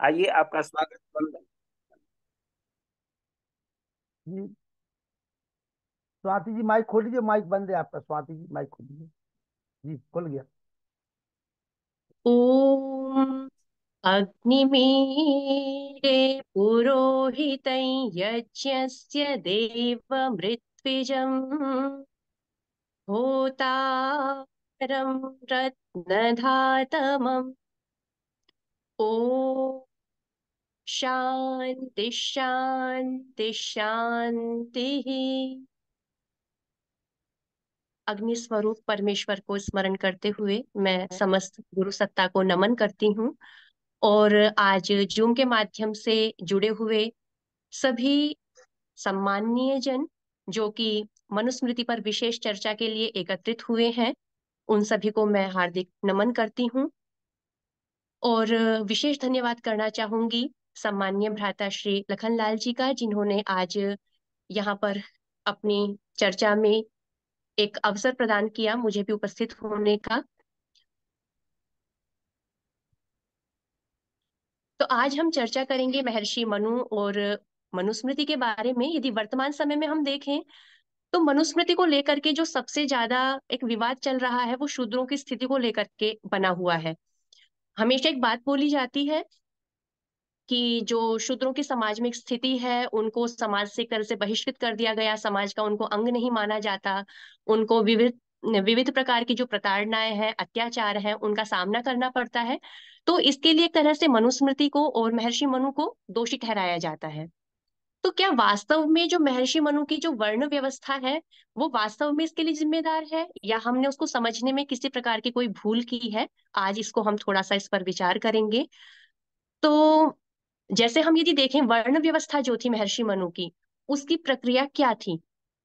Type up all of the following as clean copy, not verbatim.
आइए, आपका स्वागत वंदन। जी। स्वाति जी माइक खोलिए, माइक बंद है आपका। स्वाति जी माइक खोलिए। जी खुल गया। ॐ अग्निमीळे पुरोहितं यज्ञस्य देवमृत्विजम् होतारं रत्नधातमम्। ॐ शान्ति शान्ति शान्तिः। अग्नि स्वरूप परमेश्वर को स्मरण करते हुए मैं समस्त गुरु सत्ता को नमन करती हूँ। और आज जूम के माध्यम से जुड़े हुए सभी सम्माननीय जन जो कि मनुस्मृति पर विशेष चर्चा के लिए एकत्रित हुए हैं, उन सभी को मैं हार्दिक नमन करती हूँ। और विशेष धन्यवाद करना चाहूंगी सम्माननीय भ्राता श्री लखनलाल जी का, जिन्होंने आज यहाँ पर अपनी चर्चा में एक अवसर प्रदान किया मुझे भी उपस्थित होने का। तो आज हम चर्चा करेंगे महर्षि मनु और मनुस्मृति के बारे में। यदि वर्तमान समय में हम देखें तो मनुस्मृति को लेकर के जो सबसे ज्यादा एक विवाद चल रहा है वो शूद्रों की स्थिति को लेकर के बना हुआ है। हमेशा एक बात बोली जाती है कि जो शूद्रों की समाज में एक स्थिति है, उनको समाज से एक तरह से बहिष्कृत कर दिया गया, समाज का उनको अंग नहीं माना जाता, उनको विविध विविध प्रकार की जो प्रताड़नाएं हैं, अत्याचार है, उनका सामना करना पड़ता है। तो इसके लिए एक तरह से मनुस्मृति को और महर्षि मनु को दोषी ठहराया जाता है। तो क्या वास्तव में जो महर्षि मनु की जो वर्ण व्यवस्था है वो वास्तव में इसके लिए जिम्मेदार है, या हमने उसको समझने में किसी प्रकार की कोई भूल की है? आज इसको हम थोड़ा सा इस पर विचार करेंगे। तो जैसे हम यदि देखें वर्ण व्यवस्था जो थी महर्षि मनु की, उसकी प्रक्रिया क्या थी,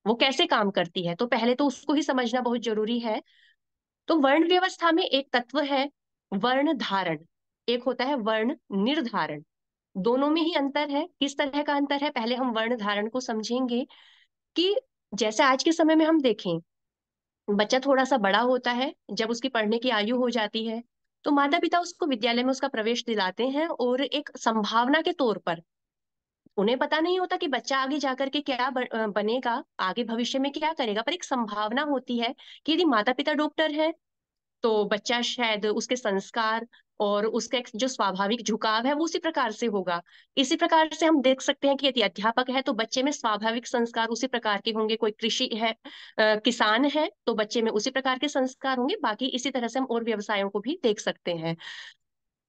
वो कैसे काम करती है, तो पहले तो उसको ही समझना बहुत जरूरी है। तो वर्ण व्यवस्था में एक तत्व है वर्ण धारण, एक होता है वर्ण निर्धारण। दोनों में ही अंतर है। किस तरह का अंतर है, पहले हम वर्ण धारण को समझेंगे। कि जैसे आज के समय में हम देखें, बच्चा थोड़ा सा बड़ा होता है, जब उसकी पढ़ने की आयु हो जाती है तो माता पिता उसको विद्यालय में उसका प्रवेश दिलाते हैं, और एक संभावना के तौर पर, उन्हें पता नहीं होता कि बच्चा आगे जाकर के क्या बनेगा, आगे भविष्य में क्या करेगा, पर एक संभावना होती है कि यदि माता पिता डॉक्टर है तो बच्चा शायद उसके संस्कार और उसका एक जो स्वाभाविक झुकाव है वो उसी प्रकार से होगा। इसी प्रकार से हम देख सकते हैं कि यदि अध्यापक है तो बच्चे में स्वाभाविक संस्कार उसी प्रकार के होंगे, कोई कृषि है, किसान है तो बच्चे में उसी प्रकार के संस्कार होंगे। बाकी इसी तरह से हम और व्यवसायों को भी देख सकते हैं।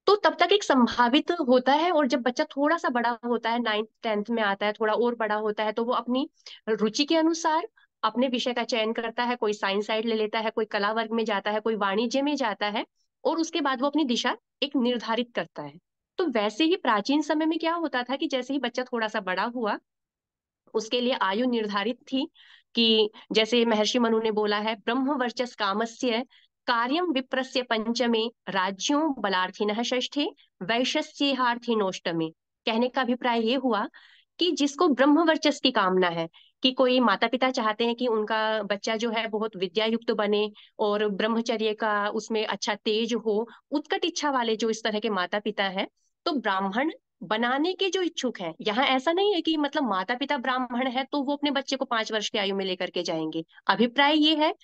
तो तब तक एक संभावित होता है, और जब बच्चा थोड़ा सा बड़ा होता है, 9th 10th में आता है, थोड़ा और बड़ा होता है, तो वो अपनी रुचि के अनुसार अपने विषय का चयन करता है। कोई साइंस साइड ले लेता है, कोई कला वर्ग में जाता है, कोई वाणिज्य में जाता है, और उसके बाद वो अपनी दिशा एक निर्धारित करता है। तो वैसे ही प्राचीन समय में क्या होता था कि जैसे ही बच्चा थोड़ा सा बड़ा हुआ, उसके लिए आयु निर्धारित थी। कि जैसे महर्षि मनु ने बोला है, ब्रह्म वर्चस कामस्य कार्यम विप्रस्य पंचमे, राज्यों बलार्थिनः षष्ठे, वैश्यस्येहार्थिनोष्टमे। कहने का अभिप्राय ये हुआ कि जिसको ब्रह्म वर्चस की कामना है, कि कोई माता पिता चाहते हैं कि उनका बच्चा जो है बहुत विद्या युक्त बने और ब्रह्मचर्य का उसमें अच्छा तेज हो, उत्कट इच्छा वाले जो इस तरह के माता पिता हैं, तो ब्राह्मण बनाने के जो इच्छुक हैं, यहाँ ऐसा नहीं है कि मतलब माता पिता ब्राह्मण है तो वो अपने बच्चे को 5 वर्ष की आयु में लेकर के जाएंगे। अभिप्राय ये है,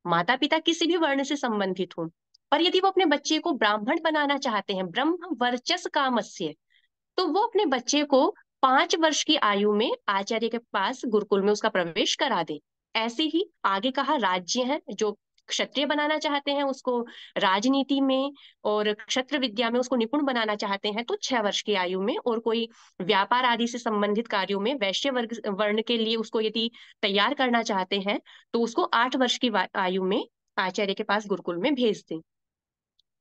माता पिता किसी भी वर्ण से संबंधित हो, पर यदि वो अपने बच्चे को ब्राह्मण बनाना चाहते हैं, ब्रह्म वर्चस कामस्य, तो वो अपने बच्चे को 5 वर्ष की आयु में आचार्य के पास गुरुकुल में उसका प्रवेश करा दे। ऐसे ही आगे कहा राज्य है, जो क्षत्रिय बनाना चाहते हैं उसको राजनीति में और क्षत्र विद्या में उसको निपुण बनाना चाहते हैं तो 6 वर्ष की आयु में, और कोई व्यापार आदि से संबंधित कार्यों में वैश्य वर्ग वर्ण के लिए उसको यदि तैयार करना चाहते हैं तो उसको 8 वर्ष की आयु में आचार्य के पास गुरुकुल में भेज दें।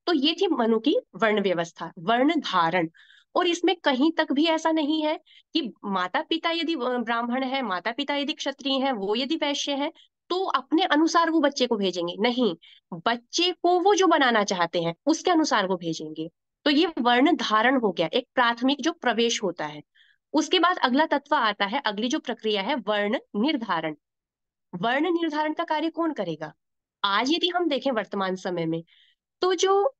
तो ये थी मनु की वर्ण व्यवस्था, वर्ण धारण। और इसमें कहीं तक भी ऐसा नहीं है कि माता पिता यदि ब्राह्मण है, माता पिता यदि क्षत्रिय हैं, वो यदि वैश्य हैं, तो अपने अनुसार वो बच्चे को भेजेंगे, नहीं, बच्चे को वो जो बनाना चाहते हैं उसके अनुसार वो भेजेंगे। तो ये वर्ण धारण हो गया, एक प्राथमिक जो प्रवेश होता है। उसके बाद अगला तत्व आता है, अगली जो प्रक्रिया है वर्ण निर्धारण। वर्ण निर्धारण का कार्य कौन करेगा? आज यदि हम देखें वर्तमान समय में, तो जो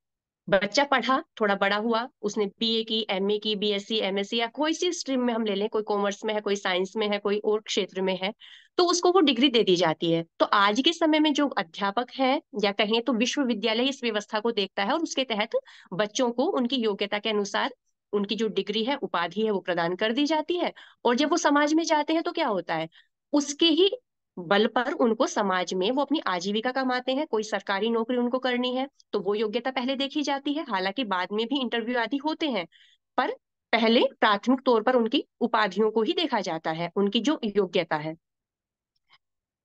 बच्चा पढ़ा, थोड़ा बड़ा हुआ, उसने बीए की, एमए की, बीएससी, एमएससी या कोई सी स्ट्रीम में हम ले लें, कोई कॉमर्स में है, कोई साइंस में है, कोई और क्षेत्र में है, तो उसको वो डिग्री दे दी जाती है। तो आज के समय में जो अध्यापक है, या कहें तो विश्वविद्यालय इस व्यवस्था को देखता है और उसके तहत बच्चों को उनकी योग्यता के अनुसार उनकी जो डिग्री है, उपाधि है, वो प्रदान कर दी जाती है। और जब वो समाज में जाते हैं तो क्या होता है, उसके ही बल पर उनको समाज में वो अपनी आजीविका कमाते हैं। कोई सरकारी नौकरी उनको करनी है तो वो योग्यता पहले देखी जाती है, हालांकि बाद में भी इंटरव्यू आदि होते हैं, पर पहले प्राथमिक तौर पर उनकी उपाधियों को ही देखा जाता है, उनकी जो योग्यता है।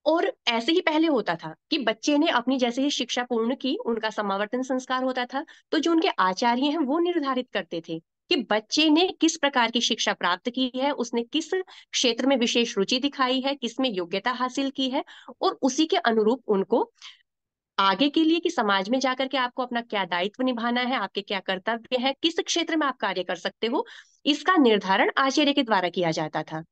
और ऐसे ही पहले होता था कि बच्चे ने अपनी जैसे ही शिक्षा पूर्ण की, उनका समावर्तन संस्कार होता था, तो जो उनके आचार्य हैं वो निर्धारित करते थे कि बच्चे ने किस प्रकार की शिक्षा प्राप्त की है, उसने किस क्षेत्र में विशेष रुचि दिखाई है, किस में योग्यता हासिल की है, और उसी के अनुरूप उनको आगे के लिए कि समाज में जाकर के आपको अपना क्या दायित्व निभाना है, आपके क्या कर्तव्य है, किस क्षेत्र में आप कार्य कर सकते हो, इसका निर्धारण आचार्य के द्वारा किया जाता था।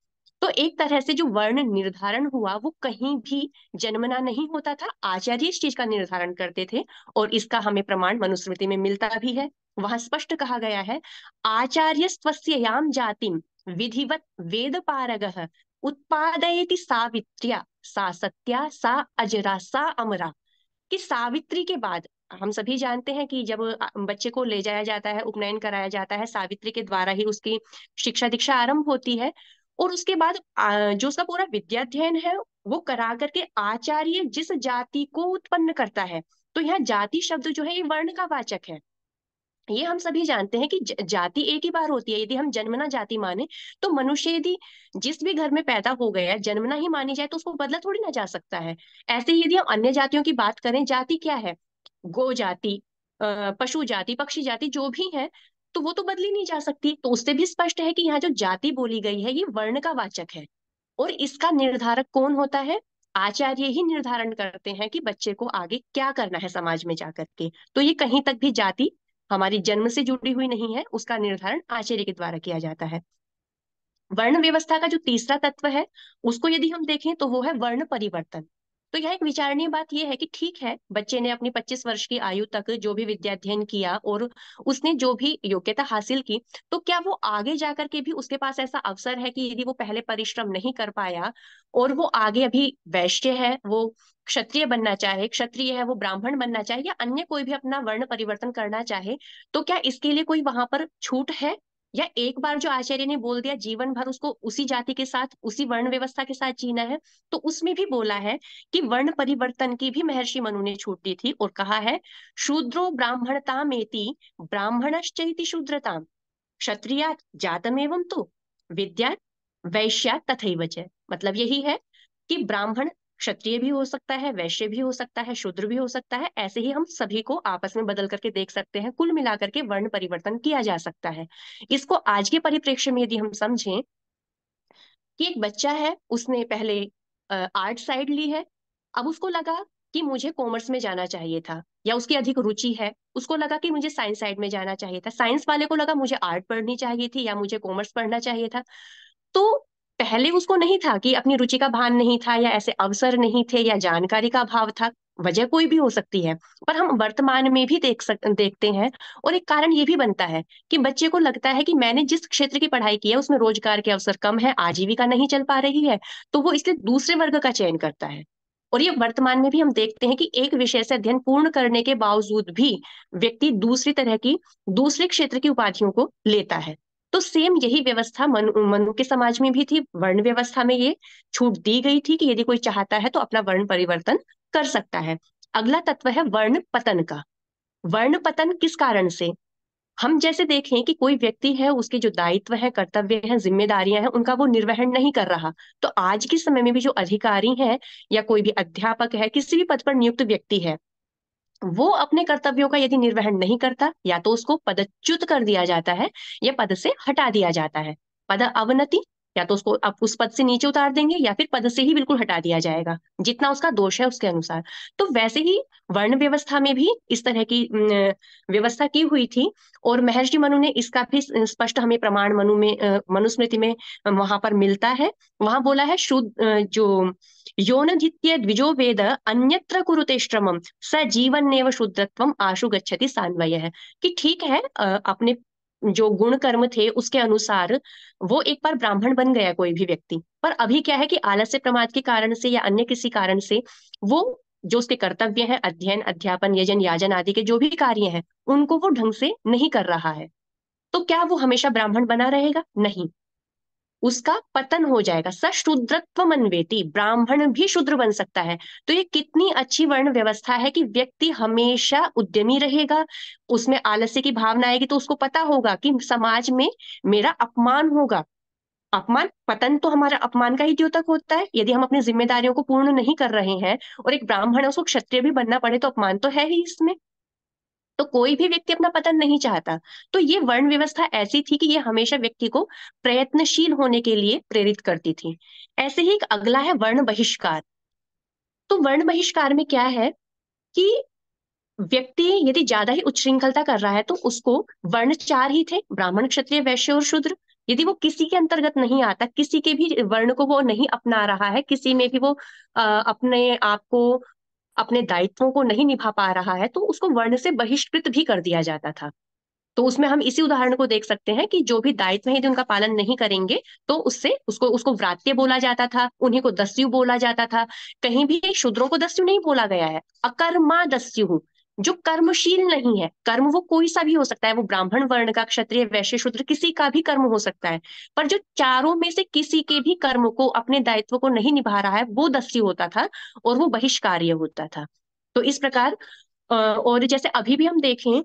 तो एक तरह से जो वर्ण निर्धारण हुआ वो कहीं भी जन्मना नहीं होता था, आचार्य इस चीज का निर्धारण करते थे। और इसका हमें प्रमाण मनुस्मृति में मिलता भी है। वहां स्पष्ट कहा गया है, आचार्य स्वस्य याम जातिम विधिवत वेद पारगः उत्पादयति सावित्र्या सा सत्या सा अजरा सा अमरा। कि सावित्री के बाद, हम सभी जानते हैं कि जब बच्चे को ले जाया जाता है, उपनयन कराया जाता है, सावित्री के द्वारा ही उसकी शिक्षा दीक्षा आरंभ होती है। और उसके बाद जो उसका पूरा विद्याध्ययन है वो करा करके आचार्य जिस जाति को उत्पन्न करता है, तो यहाँ जाति शब्द जो है ये वर्ण का वाचक है। ये हम सभी जानते हैं कि जाति एक ही बार होती है। यदि हम जन्मना जाति माने तो मनुष्य यदि जिस भी घर में पैदा हो गया, जन्मना ही मानी जाए, तो उसको बदला थोड़ी ना जा सकता है। ऐसे ही यदि हम अन्य जातियों की बात करें, जाति क्या है, गो जाति, पशु जाति, पक्षी जाति जो भी है, तो वो तो बदली नहीं जा सकती। तो उससे भी स्पष्ट है कि यहाँ जो जाति बोली गई है ये वर्ण का वाचक है। और इसका निर्धारक कौन होता है, आचार्य ही निर्धारण करते हैं कि बच्चे को आगे क्या करना है समाज में जाकर के। तो ये कहीं तक भी जाति हमारी जन्म से जुड़ी हुई नहीं है, उसका निर्धारण आचार्य के द्वारा किया जाता है। वर्ण व्यवस्था का जो तीसरा तत्व है उसको यदि हम देखें तो वो है वर्ण परिवर्तन। तो यहाँ एक विचारणीय बात यह है कि ठीक है, बच्चे ने अपनी 25 वर्ष की आयु तक जो भी विद्याध्ययन किया और उसने जो भी योग्यता हासिल की, तो क्या वो आगे जाकर के भी उसके पास ऐसा अवसर है कि यदि वो पहले परिश्रम नहीं कर पाया और वो आगे अभी वैश्य है, वो क्षत्रिय बनना चाहे, क्षत्रिय है वो ब्राह्मण बनना चाहे, या अन्य कोई भी अपना वर्ण परिवर्तन करना चाहे, तो क्या इसके लिए कोई वहां पर छूट है? या एक बार जो आचार्य ने बोल दिया जीवन भर उसको उसी जाति के साथ, उसी वर्ण व्यवस्था के साथ जीना है? तो उसमें भी बोला है कि वर्ण परिवर्तन की भी महर्षि मनु ने छूट दी थी और कहा है, शूद्रो ब्राह्मणतामेति ब्राह्मणश्चैति शूद्रताम क्षत्रियात् जातमेवं तु विद्यात् वैश्यात् तथैव च। मतलब यही है कि ब्राह्मण क्षत्रिय भी हो सकता है, वैश्य भी हो सकता है, शूद्र भी हो सकता है। ऐसे ही हम सभी को आपस में बदल करके देख सकते हैं, कुल मिलाकर के वर्ण परिवर्तन किया जा सकता है। इसको आज के परिप्रेक्ष्य में यदि हम समझें कि एक बच्चा है, उसने पहले आर्ट साइड ली है, अब उसको लगा कि मुझे कॉमर्स में जाना चाहिए था, या उसकी अधिक रुचि है, उसको लगा कि मुझे साइंस साइड में जाना चाहिए था, साइंस वाले को लगा मुझे आर्ट पढ़नी चाहिए थी या मुझे कॉमर्स पढ़ना चाहिए था। तो पहले उसको नहीं था कि अपनी रुचि का भान नहीं था, या ऐसे अवसर नहीं थे, या जानकारी का अभाव था, वजह कोई भी हो सकती है। पर हम वर्तमान में भी देखते हैं। और एक कारण ये भी बनता है कि बच्चे को लगता है कि मैंने जिस क्षेत्र की पढ़ाई की है उसमें रोजगार के अवसर कम है, आजीविका नहीं चल पा रही है, तो वो इसलिए दूसरे वर्ग का चयन करता है। और ये वर्तमान में भी हम देखते हैं कि एक विषय से अध्ययन पूर्ण करने के बावजूद भी व्यक्ति दूसरी तरह की, दूसरे क्षेत्र की उपाधियों को लेता है। तो सेम यही व्यवस्था मनु के समाज में भी थी। वर्ण व्यवस्था में ये छूट दी गई थी कि यदि कोई चाहता है तो अपना वर्ण परिवर्तन कर सकता है। अगला तत्व है वर्ण पतन का। वर्ण पतन किस कारण से? हम जैसे देखें कि कोई व्यक्ति है, उसके जो दायित्व है, कर्तव्य हैं, जिम्मेदारियां हैं, उनका वो निर्वहन नहीं कर रहा, तो आज के समय में भी जो अधिकारी हैं या कोई भी अध्यापक है, किसी भी पद पर नियुक्त व्यक्ति है, वो अपने कर्तव्यों का यदि निर्वहन नहीं करता, या तो उसको पदच्युत कर दिया जाता है या पद से हटा दिया जाता है। पद अवनति या तो उसको आप उस पद से नीचे उतार देंगे या फिर पद से ही बिल्कुल हटा दिया जाएगा, जितना उसका दोष है उसके अनुसार। तो वैसे ही वर्ण व्यवस्था में भी इस तरह की व्यवस्था की हुई थी। और महर्षि मनु ने इसका भी स्पष्ट हमें प्रमाण मनुस्मृति में वहां पर मिलता है। वहां बोला है जो योनधित्य द्विजो वेद अन्यत्र कुरुते श्रमम स जीवन्नेव शूद्रत्वम आशु गच्छति सान्वयः। कि ठीक है, अपने जो गुण कर्म थे उसके अनुसार वो एक बार ब्राह्मण बन गया कोई भी व्यक्ति, पर अभी क्या है कि आलस्य प्रमाद के कारण से या अन्य किसी कारण से वो जो उसके कर्तव्य हैं, अध्ययन अध्यापन यजन याजन आदि के जो भी कार्य हैं, उनको वो ढंग से नहीं कर रहा है। तो क्या वो हमेशा ब्राह्मण बना रहेगा? नहीं, उसका पतन हो जाएगा। सशूद्रत्व मनवेति, ब्राह्मण भी शूद्र बन सकता है। तो ये कितनी अच्छी वर्ण व्यवस्था है कि व्यक्ति हमेशा उद्यमी रहेगा। उसमें आलस्य की भावना आएगी तो उसको पता होगा कि समाज में मेरा अपमान होगा। अपमान, पतन तो हमारा अपमान का ही द्योतक होता है। यदि हम अपनी जिम्मेदारियों को पूर्ण नहीं कर रहे हैं और एक ब्राह्मण है उसको क्षत्रिय भी बनना पड़े तो अपमान तो है ही इसमें। तो कोई भी व्यक्ति अपना पतन नहीं चाहता। तो ये वर्ण व्यवस्था ऐसी थी कि ये हमेशा व्यक्ति को प्रयत्नशील होने के लिए प्रेरित करती थी। ऐसे ही एक अगला है वर्ण बहिष्कार। तो वर्ण बहिष्कार में क्या है कि व्यक्ति यदि ज्यादा ही उच्छृंखलता कर रहा है तो उसको, वर्ण चार ही थे, ब्राह्मण क्षत्रिय वैश्य और शूद्र। यदि वो किसी के अंतर्गत नहीं आता, किसी के भी वर्ण को वो नहीं अपना रहा है, किसी में भी वो अपने आप को, अपने दायित्वों को नहीं निभा पा रहा है, तो उसको वर्ण से बहिष्कृत भी कर दिया जाता था। तो उसमें हम इसी उदाहरण को देख सकते हैं कि जो भी दायित्व है यदि उनका पालन नहीं करेंगे तो उससे उसको उसको व्रात्य बोला जाता था, उन्हीं को दस्यु बोला जाता था। कहीं भी शूद्रों को दस्यु नहीं बोला गया है। अकर्मा दस्यु, जो कर्मशील नहीं है। कर्म वो कोई सा भी हो सकता है, वो ब्राह्मण वर्ण का, क्षत्रिय वैश्य शूद्र, किसी का भी कर्म हो सकता है। पर जो चारों में से किसी के भी कर्म को, अपने दायित्व को नहीं निभा रहा है, वो दस्यु होता था और वो बहिष्कार्य होता था। तो इस प्रकार और जैसे अभी भी हम देखें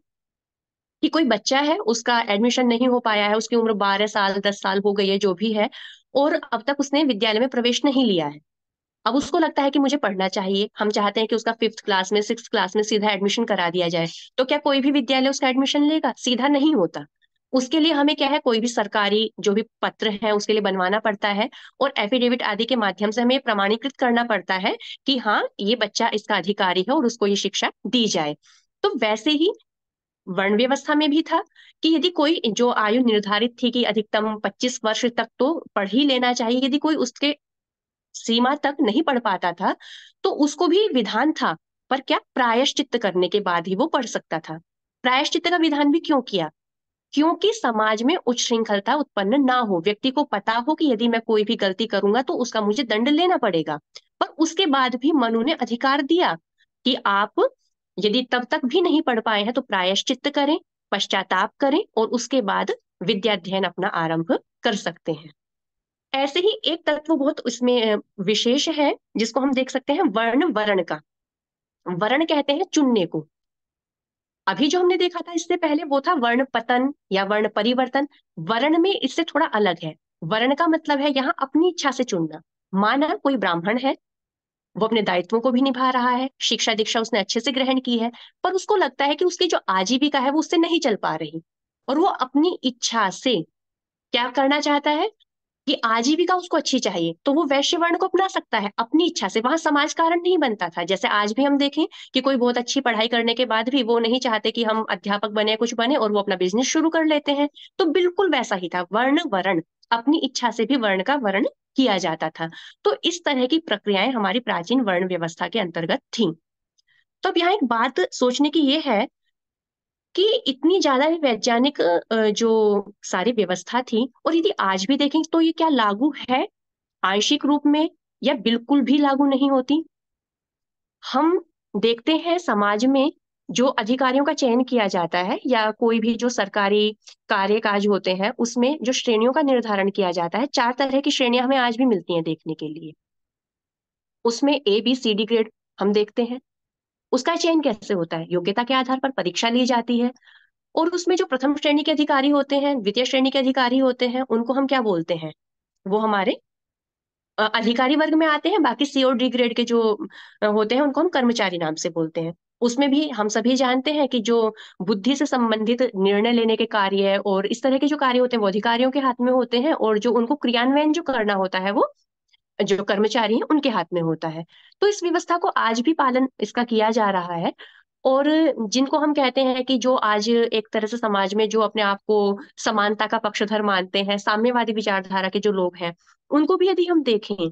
कि कोई बच्चा है, उसका एडमिशन नहीं हो पाया है, उसकी उम्र 12 साल 10 साल हो गई है जो भी है, और अब तक उसने विद्यालय में प्रवेश नहीं लिया है। अब उसको लगता है कि मुझे पढ़ना चाहिए, हम चाहते हैं कि उसका 5th क्लास में 6th क्लास में सीधा एडमिशन करा दिया जाए। तो क्या कोई भी विद्यालय उसका एडमिशन लेगा? सीधा नहीं होता। उसके लिए हमें क्या है, कोई भी सरकारी जो भी पत्र है उसके लिए बनवाना पड़ता है, और एफिडेविट आदि के माध्यम से हमें प्रमाणीकृत करना पड़ता है कि हाँ ये बच्चा इसका अधिकारी है और उसको ये शिक्षा दी जाए। तो वैसे ही वर्ण व्यवस्था में भी था कि यदि कोई, जो आयु निर्धारित थी कि अधिकतम 25 वर्ष तक तो पढ़ ही लेना चाहिए, यदि कोई उसके सीमा तक नहीं पढ़ पाता था तो उसको भी विधान था, पर क्या, प्रायश्चित्त करने के बाद ही वो पढ़ सकता था। प्रायश्चित्त का विधान भी क्यों किया? क्योंकि समाज में उच्छृंखलता उत्पन्न ना हो, व्यक्ति को पता हो कि यदि मैं कोई भी गलती करूंगा तो उसका मुझे दंड लेना पड़ेगा। पर उसके बाद भी मनु ने अधिकार दिया कि आप यदि तब तक भी नहीं पढ़ पाए हैं तो प्रायश्चित्त करें, पश्चाताप करें और उसके बाद विद्याध्ययन अपना आरंभ कर सकते हैं। ऐसे ही एक तत्व बहुत उसमें विशेष है जिसको हम देख सकते हैं, वर्ण वर्ण का। वर्ण कहते हैं चुनने को। अभी जो हमने देखा था इससे पहले वो था वर्ण पतन या वर्ण परिवर्तन। वर्ण में इससे थोड़ा अलग है। वर्ण का मतलब है यहाँ अपनी इच्छा से चुनना। माना कोई ब्राह्मण है, वो अपने दायित्वों को भी निभा रहा है, शिक्षा दीक्षा उसने अच्छे से ग्रहण की है, पर उसको लगता है कि उसकी जो आजीविका है वो उससे नहीं चल पा रही, और वो अपनी इच्छा से क्या करना चाहता है कि आजीविका उसको अच्छी चाहिए, तो वो वैश्य वर्ण को अपना सकता है अपनी इच्छा से। वहां समाज कारण नहीं बनता था। जैसे आज भी हम देखें कि कोई बहुत अच्छी पढ़ाई करने के बाद भी वो नहीं चाहते कि हम अध्यापक बने, कुछ बने, और वो अपना बिजनेस शुरू कर लेते हैं। तो बिल्कुल वैसा ही था, वर्ण वर्ण, अपनी इच्छा से भी वर्ण का वर्ण किया जाता था। तो इस तरह की प्रक्रियाएं हमारी प्राचीन वर्ण व्यवस्था के अंतर्गत थी। तो अब यहाँ एक बात सोचने की ये है कि इतनी ज्यादा ही वैज्ञानिक जो सारी व्यवस्था थी, और यदि आज भी देखें तो ये क्या लागू है आंशिक रूप में, या बिल्कुल भी लागू नहीं होती? हम देखते हैं समाज में जो अधिकारियों का चयन किया जाता है या कोई भी जो सरकारी कार्य काज होते हैं उसमें जो श्रेणियों का निर्धारण किया जाता है, 4 तरह की श्रेणियां हमें आज भी मिलती हैं देखने के लिए। उसमें A B C D grade हम देखते हैं। उसका चयन कैसे होता है? योग्यता के आधार पर परीक्षा ली जाती है। और उसमें जो प्रथम श्रेणी के अधिकारी होते हैं, द्वितीय श्रेणी के अधिकारी होते हैं, उनको हम क्या बोलते हैं? वो हमारे अधिकारी वर्ग में आते हैं। बाकी C और D ग्रेड के जो होते हैं उनको हम कर्मचारी नाम से बोलते हैं। उसमें भी हम सभी जानते हैं कि जो बुद्धि से संबंधित निर्णय लेने के कार्य है और इस तरह के जो कार्य होते हैं वो अधिकारियों के हाथ में होते हैं, और जो उनको क्रियान्वयन जो करना होता है वो जो कर्मचारी हैं उनके हाथ में होता है। तो इस व्यवस्था को आज भी पालन इसका किया जा रहा है। और जिनको हम कहते हैं कि जो आज एक तरह से समाज में जो अपने आप को समानता का पक्षधर मानते हैं, साम्यवादी विचारधारा के जो लोग हैं, उनको भी यदि हम देखें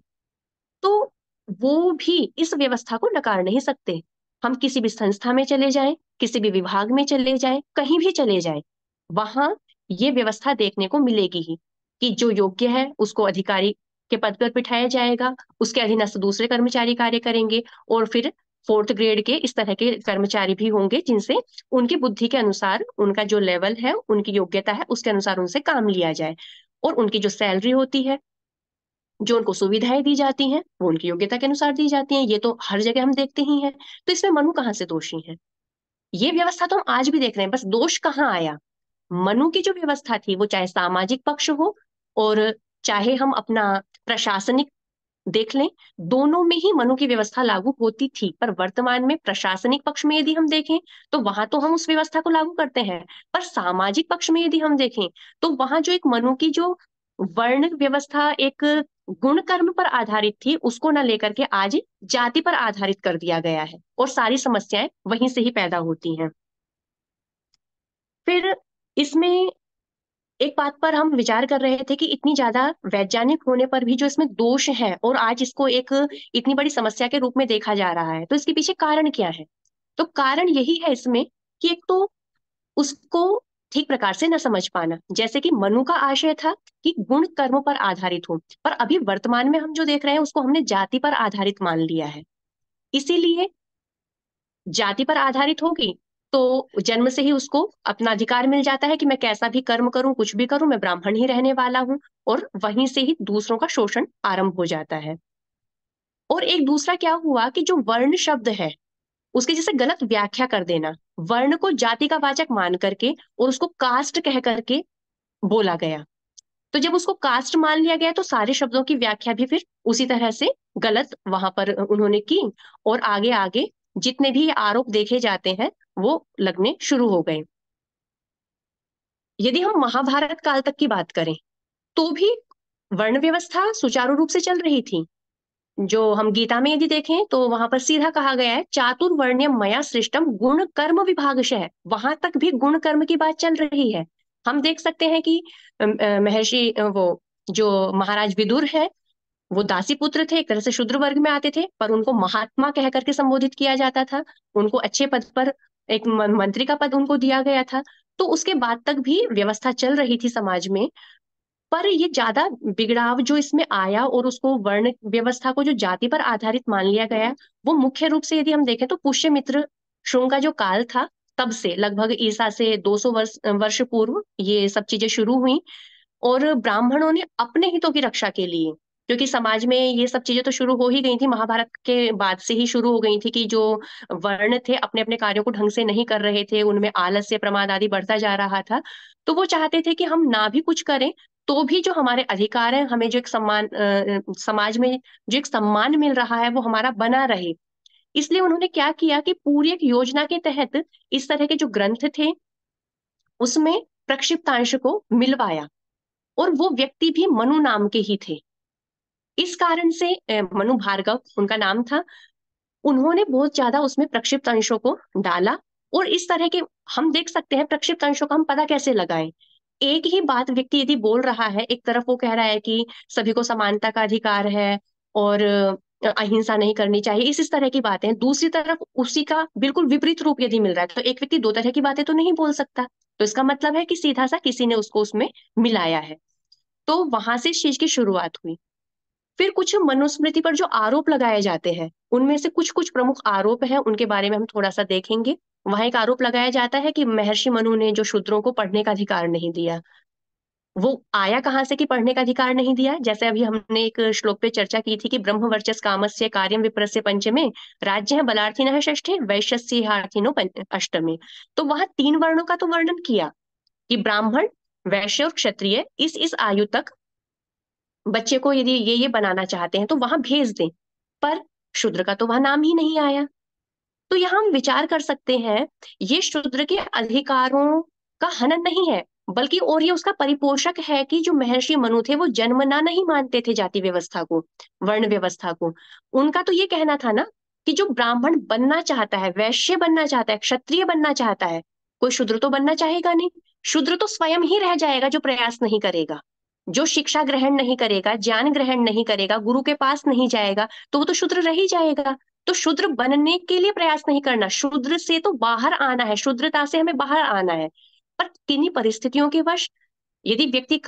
तो वो भी इस व्यवस्था को नकार नहीं सकते। हम किसी भी संस्था में चले जाएं, किसी भी विभाग में चले जाएं, कहीं भी चले जाएं, वहां ये व्यवस्था देखने को मिलेगी ही कि जो योग्य है उसको अधिकारी के पद पर बिठाया जाएगा, उसके अधीनस्थ दूसरे कर्मचारी कार्य करेंगे, और फिर फोर्थ ग्रेड के इस तरह के कर्मचारी भी होंगे जिनसे उनकी बुद्धि के अनुसार, उनका जो लेवल है, उनकी योग्यता है, उसके अनुसार उनसे काम लिया जाए। और उनकी जो सैलरी होती है, जो उनको सुविधाएं दी जाती हैं, वो उनकी योग्यता के अनुसार दी जाती हैं। ये तो हर जगह हम देखते ही हैं। तो इसमें मनु कहाँ से दोषी है? ये व्यवस्था तो हम आज भी देख रहे हैं, बस दोष कहाँ आया? मनु की जो व्यवस्था थी वो चाहे सामाजिक पक्ष हो और चाहे हम अपना प्रशासनिक देख लें, दोनों में ही मनु की व्यवस्था लागू होती थी। पर वर्तमान में प्रशासनिक पक्ष में यदि हम देखें तो वहां तो हम उस व्यवस्था को लागू करते हैं, पर सामाजिक पक्ष में यदि हम देखें तो वहां जो एक मनु की जो वर्ण व्यवस्था एक गुण कर्म पर आधारित थी, उसको ना लेकर के आज जाति पर आधारित कर दिया गया है, और सारी समस्याएं वहीं से ही पैदा होती हैं। फिर इसमें एक बात पर हम विचार कर रहे थे कि इतनी ज्यादा वैज्ञानिक होने पर भी जो इसमें दोष है और आज इसको एक इतनी बड़ी समस्या के रूप में देखा जा रहा है, तो इसके पीछे कारण क्या है? तो कारण यही है इसमें कि एक तो उसको ठीक प्रकार से न समझ पाना। जैसे कि मनु का आशय था कि गुण कर्म पर आधारित हो, पर अभी वर्तमान में हम जो देख रहे हैं उसको हमने जाति पर आधारित मान लिया है। इसीलिए जाति पर आधारित होगी तो जन्म से ही उसको अपना अधिकार मिल जाता है कि मैं कैसा भी कर्म करूं, कुछ भी करूं, मैं ब्राह्मण ही रहने वाला हूं, और वहीं से ही दूसरों का शोषण आरंभ हो जाता है। और एक दूसरा क्या हुआ कि जो वर्ण शब्द है उसकी जैसे गलत व्याख्या कर देना, वर्ण को जाति का वाचक मान करके और उसको कास्ट कह करके बोला गया। तो जब उसको कास्ट मान लिया गया तो सारे शब्दों की व्याख्या भी फिर उसी तरह से गलत वहां पर उन्होंने की, और आगे आगे जितने भी आरोप देखे जाते हैं वो लगने शुरू हो गए। यदि हम महाभारत काल तक की बात करें तो भी वर्ण व्यवस्था सुचारू रूप से चल रही थी। जो हम गीता में यदि देखें तो वहां पर सीधा कहा गया है, चातुर्वर्ण्यम मया सृष्टम गुण कर्म विभागशः। वहां तक भी गुण कर्म की बात चल रही है। हम देख सकते हैं कि महर्षि वो जो महाराज विदुर है वो दासी पुत्र थे, एक तरह से शूद्र वर्ग में आते थे, पर उनको महात्मा कह करके संबोधित किया जाता था। उनको अच्छे पद पर एक मंत्री का पद उनको दिया गया था। तो उसके बाद तक भी व्यवस्था चल रही थी समाज में। पर ये ज्यादा बिगड़ाव जो इसमें आया और उसको वर्ण व्यवस्था को जो जाति पर आधारित मान लिया गया, वो मुख्य रूप से यदि हम देखें तो पुष्यमित्र शुंग का जो काल था तब से, लगभग ईसा से 200 वर्ष पूर्व ये सब चीजें शुरू हुई। और ब्राह्मणों ने अपने हितों की रक्षा के लिए, क्योंकि समाज में ये सब चीजें तो शुरू हो ही गई थी, महाभारत के बाद से ही शुरू हो गई थी कि जो वर्ण थे अपने अपने कार्यों को ढंग से नहीं कर रहे थे, उनमें आलस्य प्रमाद आदि बढ़ता जा रहा था। तो वो चाहते थे कि हम ना भी कुछ करें तो भी जो हमारे अधिकार है, हमें जो एक सम्मान समाज में जो एक सम्मान मिल रहा है वो हमारा बना रहे। इसलिए उन्होंने क्या किया कि पूरी एक योजना के तहत इस तरह के जो ग्रंथ थे उसमें प्रक्षिप्तांश को मिलवाया, और वो व्यक्ति भी मनु नाम के ही थे। इस कारण से मनु भार्गव उनका नाम था। उन्होंने बहुत ज्यादा उसमें प्रक्षिप्त अंशों को डाला। और इस तरह के हम देख सकते हैं प्रक्षिप्त अंशों का हम पता कैसे लगाएं। एक ही बात व्यक्ति यदि बोल रहा है, एक तरफ वो कह रहा है कि सभी को समानता का अधिकार है और अहिंसा नहीं करनी चाहिए, इस तरह की बातें, दूसरी तरफ उसी का बिल्कुल विपरीत रूप यदि मिल रहा है, तो एक व्यक्ति दो तरह की बातें तो नहीं बोल सकता। तो इसका मतलब है कि सीधा सा किसी ने उसको उसमें मिलाया है। तो वहां से इस चीज की शुरुआत हुई। फिर कुछ मनुस्मृति पर जो आरोप लगाए जाते हैं उनमें से कुछ कुछ प्रमुख आरोप हैं, उनके बारे में हम थोड़ा सा देखेंगे। वहां एक आरोप लगाया जाता है कि महर्षि मनु ने जो शूद्रों को पढ़ने का अधिकार नहीं दिया। वो आया कहाँ से कि पढ़ने का अधिकार नहीं दिया? जैसे अभी हमने एक श्लोक पे चर्चा की थी कि ब्रह्म वर्चस कामस्य कार्यम विप्रस्य पंचमे, राज्य है बलार्थिनः षष्ठे, वैश्यस्य हार्थिनो अष्टमे। तो वहां तीन वर्णों का तो वर्णन किया कि ब्राह्मण, वैश्य और क्षत्रिय इस आयु तक बच्चे को यदि ये बनाना चाहते हैं तो वहां भेज दें। पर शूद्र का तो वहां नाम ही नहीं आया। तो यहाँ हम विचार कर सकते हैं, ये शूद्र के अधिकारों का हनन नहीं है, बल्कि और ये उसका परिपोषक है कि जो महर्षि मनु थे वो जन्मना नहीं मानते थे जाति व्यवस्था को, वर्ण व्यवस्था को। उनका तो ये कहना था ना कि जो ब्राह्मण बनना चाहता है, वैश्य बनना चाहता है, क्षत्रिय बनना चाहता है, कोई शूद्र तो बनना चाहेगा नहीं। शूद्र तो स्वयं ही रह जाएगा जो प्रयास नहीं करेगा, जो शिक्षा ग्रहण नहीं करेगा, ज्ञान ग्रहण नहीं करेगा, गुरु के पास नहीं जाएगा, तो वो तो शूद्र रह ही जाएगा। तो शूद्र बनने के लिए प्रयास नहीं करना, शूद्र से तो बाहर आना है, शूद्रता से हमें बाहर आना है। पर किन्हीं परिस्थितियों के वश यदि व्यक्ति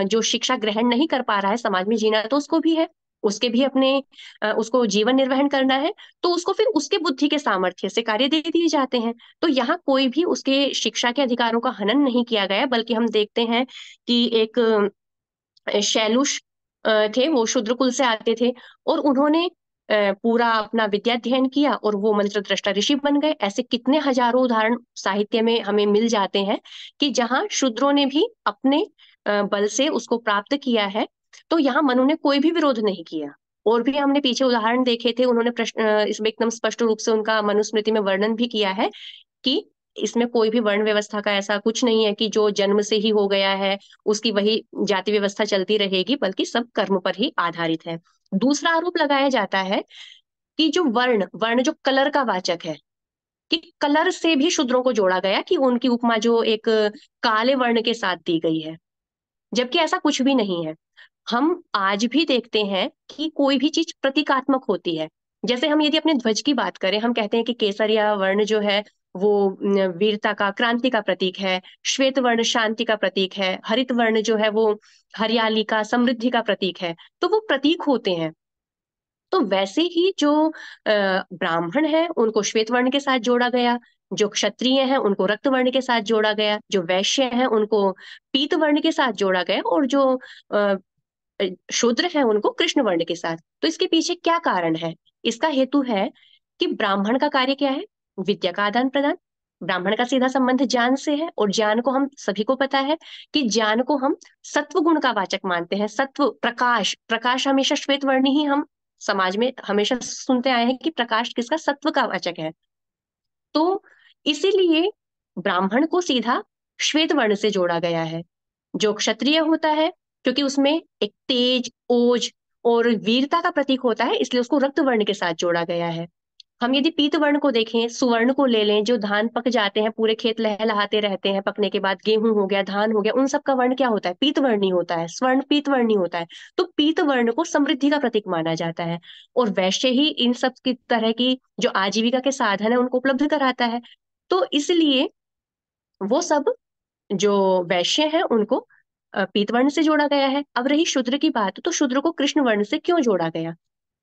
जो शिक्षा ग्रहण नहीं कर पा रहा है, समाज में जीना तो उसको भी है, उसके भी अपने उसको जीवन निर्वहन करना है, तो उसको फिर उसके बुद्धि के सामर्थ्य से कार्य दे दिए जाते हैं। तो यहाँ कोई भी उसके शिक्षा के अधिकारों का हनन नहीं किया गया, बल्कि हम देखते हैं कि एक शैलुष थे, वो शूद्र कुल से आते थे, और उन्होंने पूरा अपना विद्याध्ययन किया और वो मंत्र दृष्टा ऋषि बन गए। ऐसे कितने हजारों उदाहरण साहित्य में हमें मिल जाते हैं कि जहाँ शूद्रों ने भी अपने बल से उसको प्राप्त किया है। तो यहाँ मनु ने कोई भी विरोध नहीं किया। और भी हमने पीछे उदाहरण देखे थे, उन्होंने प्रश्न इसमें एकदम स्पष्ट रूप से उनका मनुस्मृति में वर्णन भी किया है कि इसमें कोई भी वर्ण व्यवस्था का ऐसा कुछ नहीं है कि जो जन्म से ही हो गया है उसकी वही जाति व्यवस्था चलती रहेगी, बल्कि सब कर्म पर ही आधारित है। दूसरा आरोप लगाया जाता है कि जो वर्ण वर्ण जो कलर का वाचक है, कि कलर से भी शूद्रों को जोड़ा गया, कि उनकी उपमा जो एक काले वर्ण के साथ दी गई है, जबकि ऐसा कुछ भी नहीं है। हम आज भी देखते हैं कि कोई भी चीज प्रतीकात्मक होती है। जैसे हम यदि अपने ध्वज की बात करें, हम कहते हैं कि केसरिया वर्ण जो है वो वीरता का, क्रांति का प्रतीक है, श्वेत वर्ण शांति का प्रतीक है, हरित वर्ण जो है वो हरियाली का, समृद्धि का प्रतीक है। तो वो प्रतीक होते हैं। तो वैसे ही जो ब्राह्मण है उनको श्वेत वर्ण के साथ जोड़ा गया, जो क्षत्रिय हैं उनको रक्त वर्ण के साथ जोड़ा गया, जो वैश्य हैं उनको पीत वर्ण के साथ जोड़ा गया, और जो अ, शूद्र है उनको कृष्ण वर्ण के साथ। तो इसके पीछे क्या कारण है? इसका हेतु है कि ब्राह्मण का कार्य क्या है? विद्या का आदान प्रदान। ब्राह्मण का सीधा संबंध ज्ञान से है, और ज्ञान को हम सभी को पता है कि ज्ञान को हम सत्व गुण का वाचक मानते हैं। सत्व, प्रकाश, प्रकाश हमेशा श्वेत वर्णी ही हम समाज में हमेशा सुनते आए हैं कि प्रकाश किसका? सत्व का वाचक है। तो इसीलिए ब्राह्मण को सीधा श्वेत वर्ण से जोड़ा गया है। जो क्षत्रिय होता है, क्योंकि उसमें एक तेज, ओज और वीरता का प्रतीक होता है, इसलिए उसको रक्त वर्ण के साथ जोड़ा गया है। हम यदि पीत वर्ण को देखें, सुवर्ण को ले लें, जो धान पक जाते हैं, पूरे खेत लहलहाते रहते हैं, पकने के बाद गेहूं हो गया, धान हो गया, उन सब का वर्ण क्या होता है? पीत वर्णी होता है, स्वर्ण पीत वर्णी होता है। तो पीत वर्ण को समृद्धि का प्रतीक माना जाता है, और वैश्य ही इन सब की तरह की जो आजीविका के साधन है उनको उपलब्ध कराता है। तो इसलिए वो सब जो वैश्य है उनको पीत वर्ण से जोड़ा गया है। अब रही शूद्र की बात, तो शूद्र को कृष्ण वर्ण से क्यों जोड़ा गया?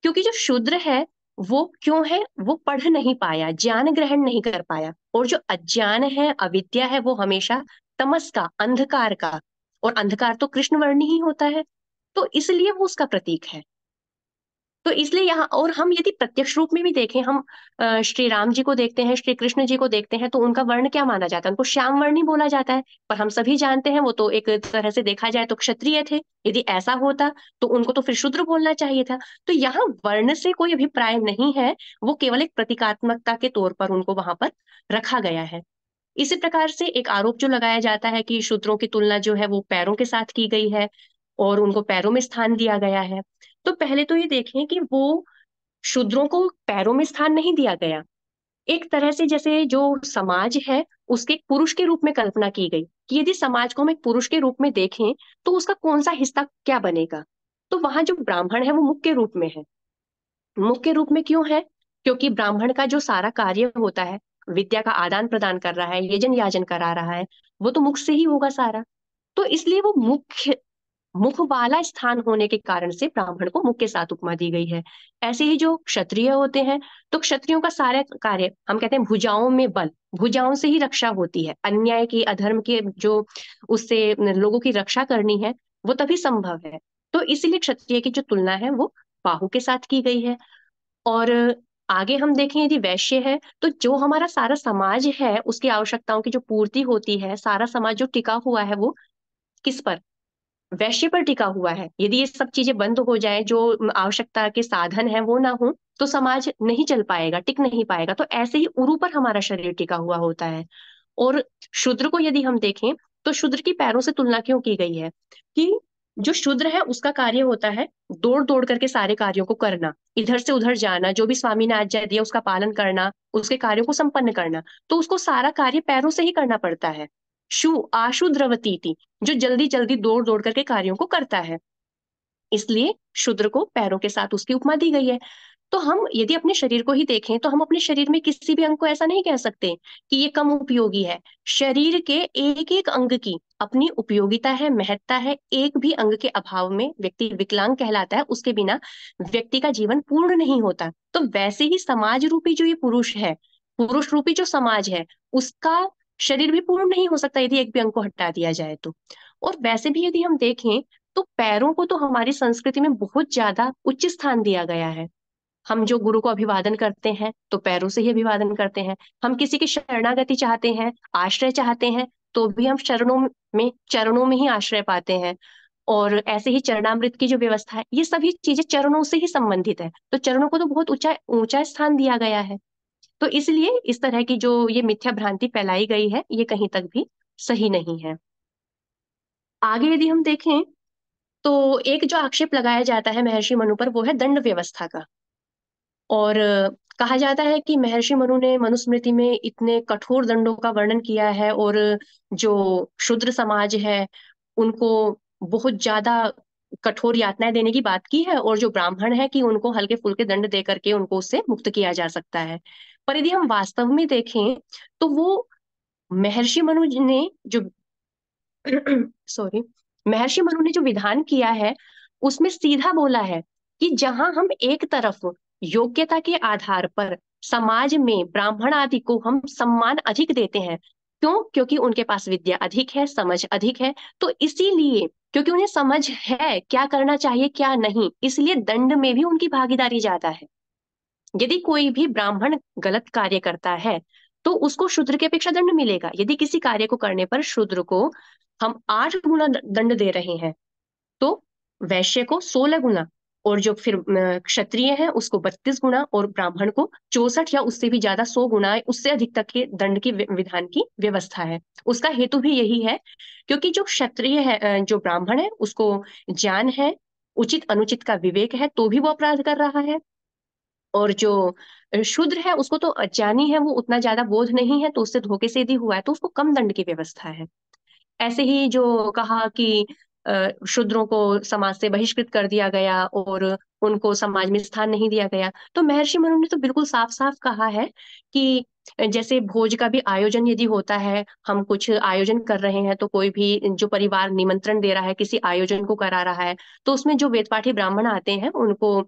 क्योंकि जो शूद्र है वो क्यों है? वो पढ़ नहीं पाया, ज्ञान ग्रहण नहीं कर पाया, और जो अज्ञान है, अविद्या है, वो हमेशा तमस का, अंधकार का, और अंधकार तो कृष्ण वर्ण ही होता है। तो इसलिए वो उसका प्रतीक है। तो इसलिए यहाँ, और हम यदि प्रत्यक्ष रूप में भी देखें, हम श्री राम जी को देखते हैं, श्री कृष्ण जी को देखते हैं, तो उनका वर्ण क्या माना जाता है? उनको श्याम वर्ण ही बोला जाता है। पर हम सभी जानते हैं वो तो एक तरह से देखा जाए तो क्षत्रिय थे। यदि ऐसा होता तो उनको तो फिर शूद्र बोलना चाहिए था। तो यहाँ वर्ण से कोई अभिप्राय नहीं है, वो केवल एक प्रतीकात्मकता के तौर पर उनको वहां पर रखा गया है। इसी प्रकार से एक आरोप जो लगाया जाता है कि शूद्रों की तुलना जो है वो पैरों के साथ की गई है, और उनको पैरों में स्थान दिया गया है। तो पहले तो ये देखें कि वो शूद्रों को पैरों में स्थान नहीं दिया गया। एक तरह से जैसे जो समाज है उसके एक पुरुष के रूप में कल्पना की गई कि यदि समाज को हम एक पुरुष के रूप में देखें तो उसका कौन सा हिस्सा क्या बनेगा। तो वहां जो ब्राह्मण है वो मुख्य रूप में है। मुख्य रूप में क्यों है? क्योंकि ब्राह्मण का जो सारा कार्य होता है, विद्या का आदान प्रदान कर रहा है, यजन याजन करा रहा है, वो तो मुख से ही होगा सारा। तो इसलिए वो मुख्य, मुख वाला स्थान होने के कारण से ब्राह्मण को मुख के साथ उपमा दी गई है। ऐसे ही जो क्षत्रिय होते हैं, तो क्षत्रियों का सारा कार्य, हम कहते हैं भुजाओं में बल, भुजाओं से ही रक्षा होती है। अन्याय की, अधर्म के जो उससे लोगों की रक्षा करनी है वो तभी संभव है। तो इसीलिए क्षत्रिय की जो तुलना है वो बाहु के साथ की गई है। और आगे हम देखें, यदि वैश्य है तो जो हमारा सारा समाज है उसकी आवश्यकताओं की जो पूर्ति होती है, सारा समाज जो टिका हुआ है वो किस पर? वैश्य पर टिका हुआ है। यदि ये सब चीजें बंद हो जाए, जो आवश्यकता के साधन है वो ना हो, तो समाज नहीं चल पाएगा, टिक नहीं पाएगा। तो ऐसे ही उरु पर हमारा शरीर टिका हुआ होता है। और शूद्र को यदि हम देखें तो शूद्र की पैरों से तुलना क्यों की गई है कि जो शूद्र है उसका कार्य होता है दौड़ दौड़ करके सारे कार्यों को करना, इधर से उधर जाना, जो भी स्वामी ने आज्ञा दिया उसका पालन करना, उसके कार्यों को संपन्न करना। तो उसको सारा कार्य पैरों से ही करना पड़ता है। शु आशु द्रवतीति, जो जल्दी जल्दी दौड़ दौड़ करके कार्यों को करता है, इसलिए शूद्र को पैरों के साथ उसकी उपमा दी गई है। तो हम यदि अपने शरीर को ही देखें तो हम अपने शरीर में किसी भी अंग को ऐसा नहीं कह सकते कि ये कम उपयोगी है। शरीर के एक एक अंग की अपनी उपयोगिता है, महत्ता है। एक भी अंग के अभाव में व्यक्ति विकलांग कहलाता है, उसके बिना व्यक्ति का जीवन पूर्ण नहीं होता। तो वैसे ही समाज रूपी जो ये पुरुष है, पुरुष रूपी जो समाज है, उसका शरीर भी पूर्ण नहीं हो सकता यदि एक भी अंग को हटा दिया जाए तो। और वैसे भी यदि हम देखें तो पैरों को तो हमारी संस्कृति में बहुत ज्यादा उच्च स्थान दिया गया है। हम जो गुरु को अभिवादन करते हैं तो पैरों से ही अभिवादन करते हैं। हम किसी की शरणागति चाहते हैं, आश्रय चाहते हैं, तो भी हम चरणों में ही आश्रय पाते हैं। और ऐसे ही चरणामृत की जो व्यवस्था है, ये सभी चीजें चरणों से ही संबंधित है। तो चरणों को तो बहुत ऊंचा ऊंचा स्थान दिया गया है। तो इसलिए इस तरह की जो ये मिथ्या भ्रांति फैलाई गई है, ये कहीं तक भी सही नहीं है। आगे यदि हम देखें तो एक जो आक्षेप लगाया जाता है महर्षि मनु पर, वो है दंड व्यवस्था का। और कहा जाता है कि महर्षि मनु ने मनुस्मृति में इतने कठोर दंडों का वर्णन किया है, और जो शूद्र समाज है उनको बहुत ज्यादा कठोर यातनाएं देने की बात की है, और जो ब्राह्मण है कि उनको हल्के फुल्के दंड दे करके उनको उससे मुक्त किया जा सकता है। पर यदि हम वास्तव में देखें तो वो महर्षि मनु ने जो सॉरी महर्षि मनु ने जो विधान किया है उसमें सीधा बोला है कि जहां हम एक तरफ योग्यता के आधार पर समाज में ब्राह्मण आदि को हम सम्मान अधिक देते हैं, क्यों? क्योंकि उनके पास विद्या अधिक है, समझ अधिक है। तो इसीलिए, क्योंकि उन्हें समझ है क्या करना चाहिए क्या नहीं, इसलिए दंड में भी उनकी भागीदारी ज्यादा है। यदि कोई भी ब्राह्मण गलत कार्य करता है तो उसको शूद्र की अपेक्षा दंड मिलेगा। यदि किसी कार्य को करने पर शूद्र को हम 8 गुना दंड दे रहे हैं तो वैश्य को 16 गुना, और जो फिर क्षत्रिय है उसको 32 गुना, और ब्राह्मण को 64 या उससे भी ज्यादा 100 गुना, उससे अधिक तक के दंड की विधान की व्यवस्था है। उसका हेतु भी यही है क्योंकि जो क्षत्रिय है, जो ब्राह्मण है, उसको ज्ञान है, उचित अनुचित का विवेक है, तो भी वो अपराध कर रहा है। और जो शूद्र है उसको तो अज्ञानी है, वो उतना ज्यादा बोध नहीं है, तो उससे धोखे से यदि हुआ है तो उसको कम दंड की व्यवस्था है। ऐसे ही जो कहा कि शूद्रों को समाज से बहिष्कृत कर दिया गया और उनको समाज में स्थान नहीं दिया गया, तो महर्षि मनु ने तो बिल्कुल साफ साफ कहा है कि जैसे भोज का भी आयोजन यदि होता है, हम कुछ आयोजन कर रहे हैं, तो कोई भी जो परिवार निमंत्रण दे रहा है, किसी आयोजन को करा रहा है, तो उसमें जो वेदपाठी ब्राह्मण आते हैं उनको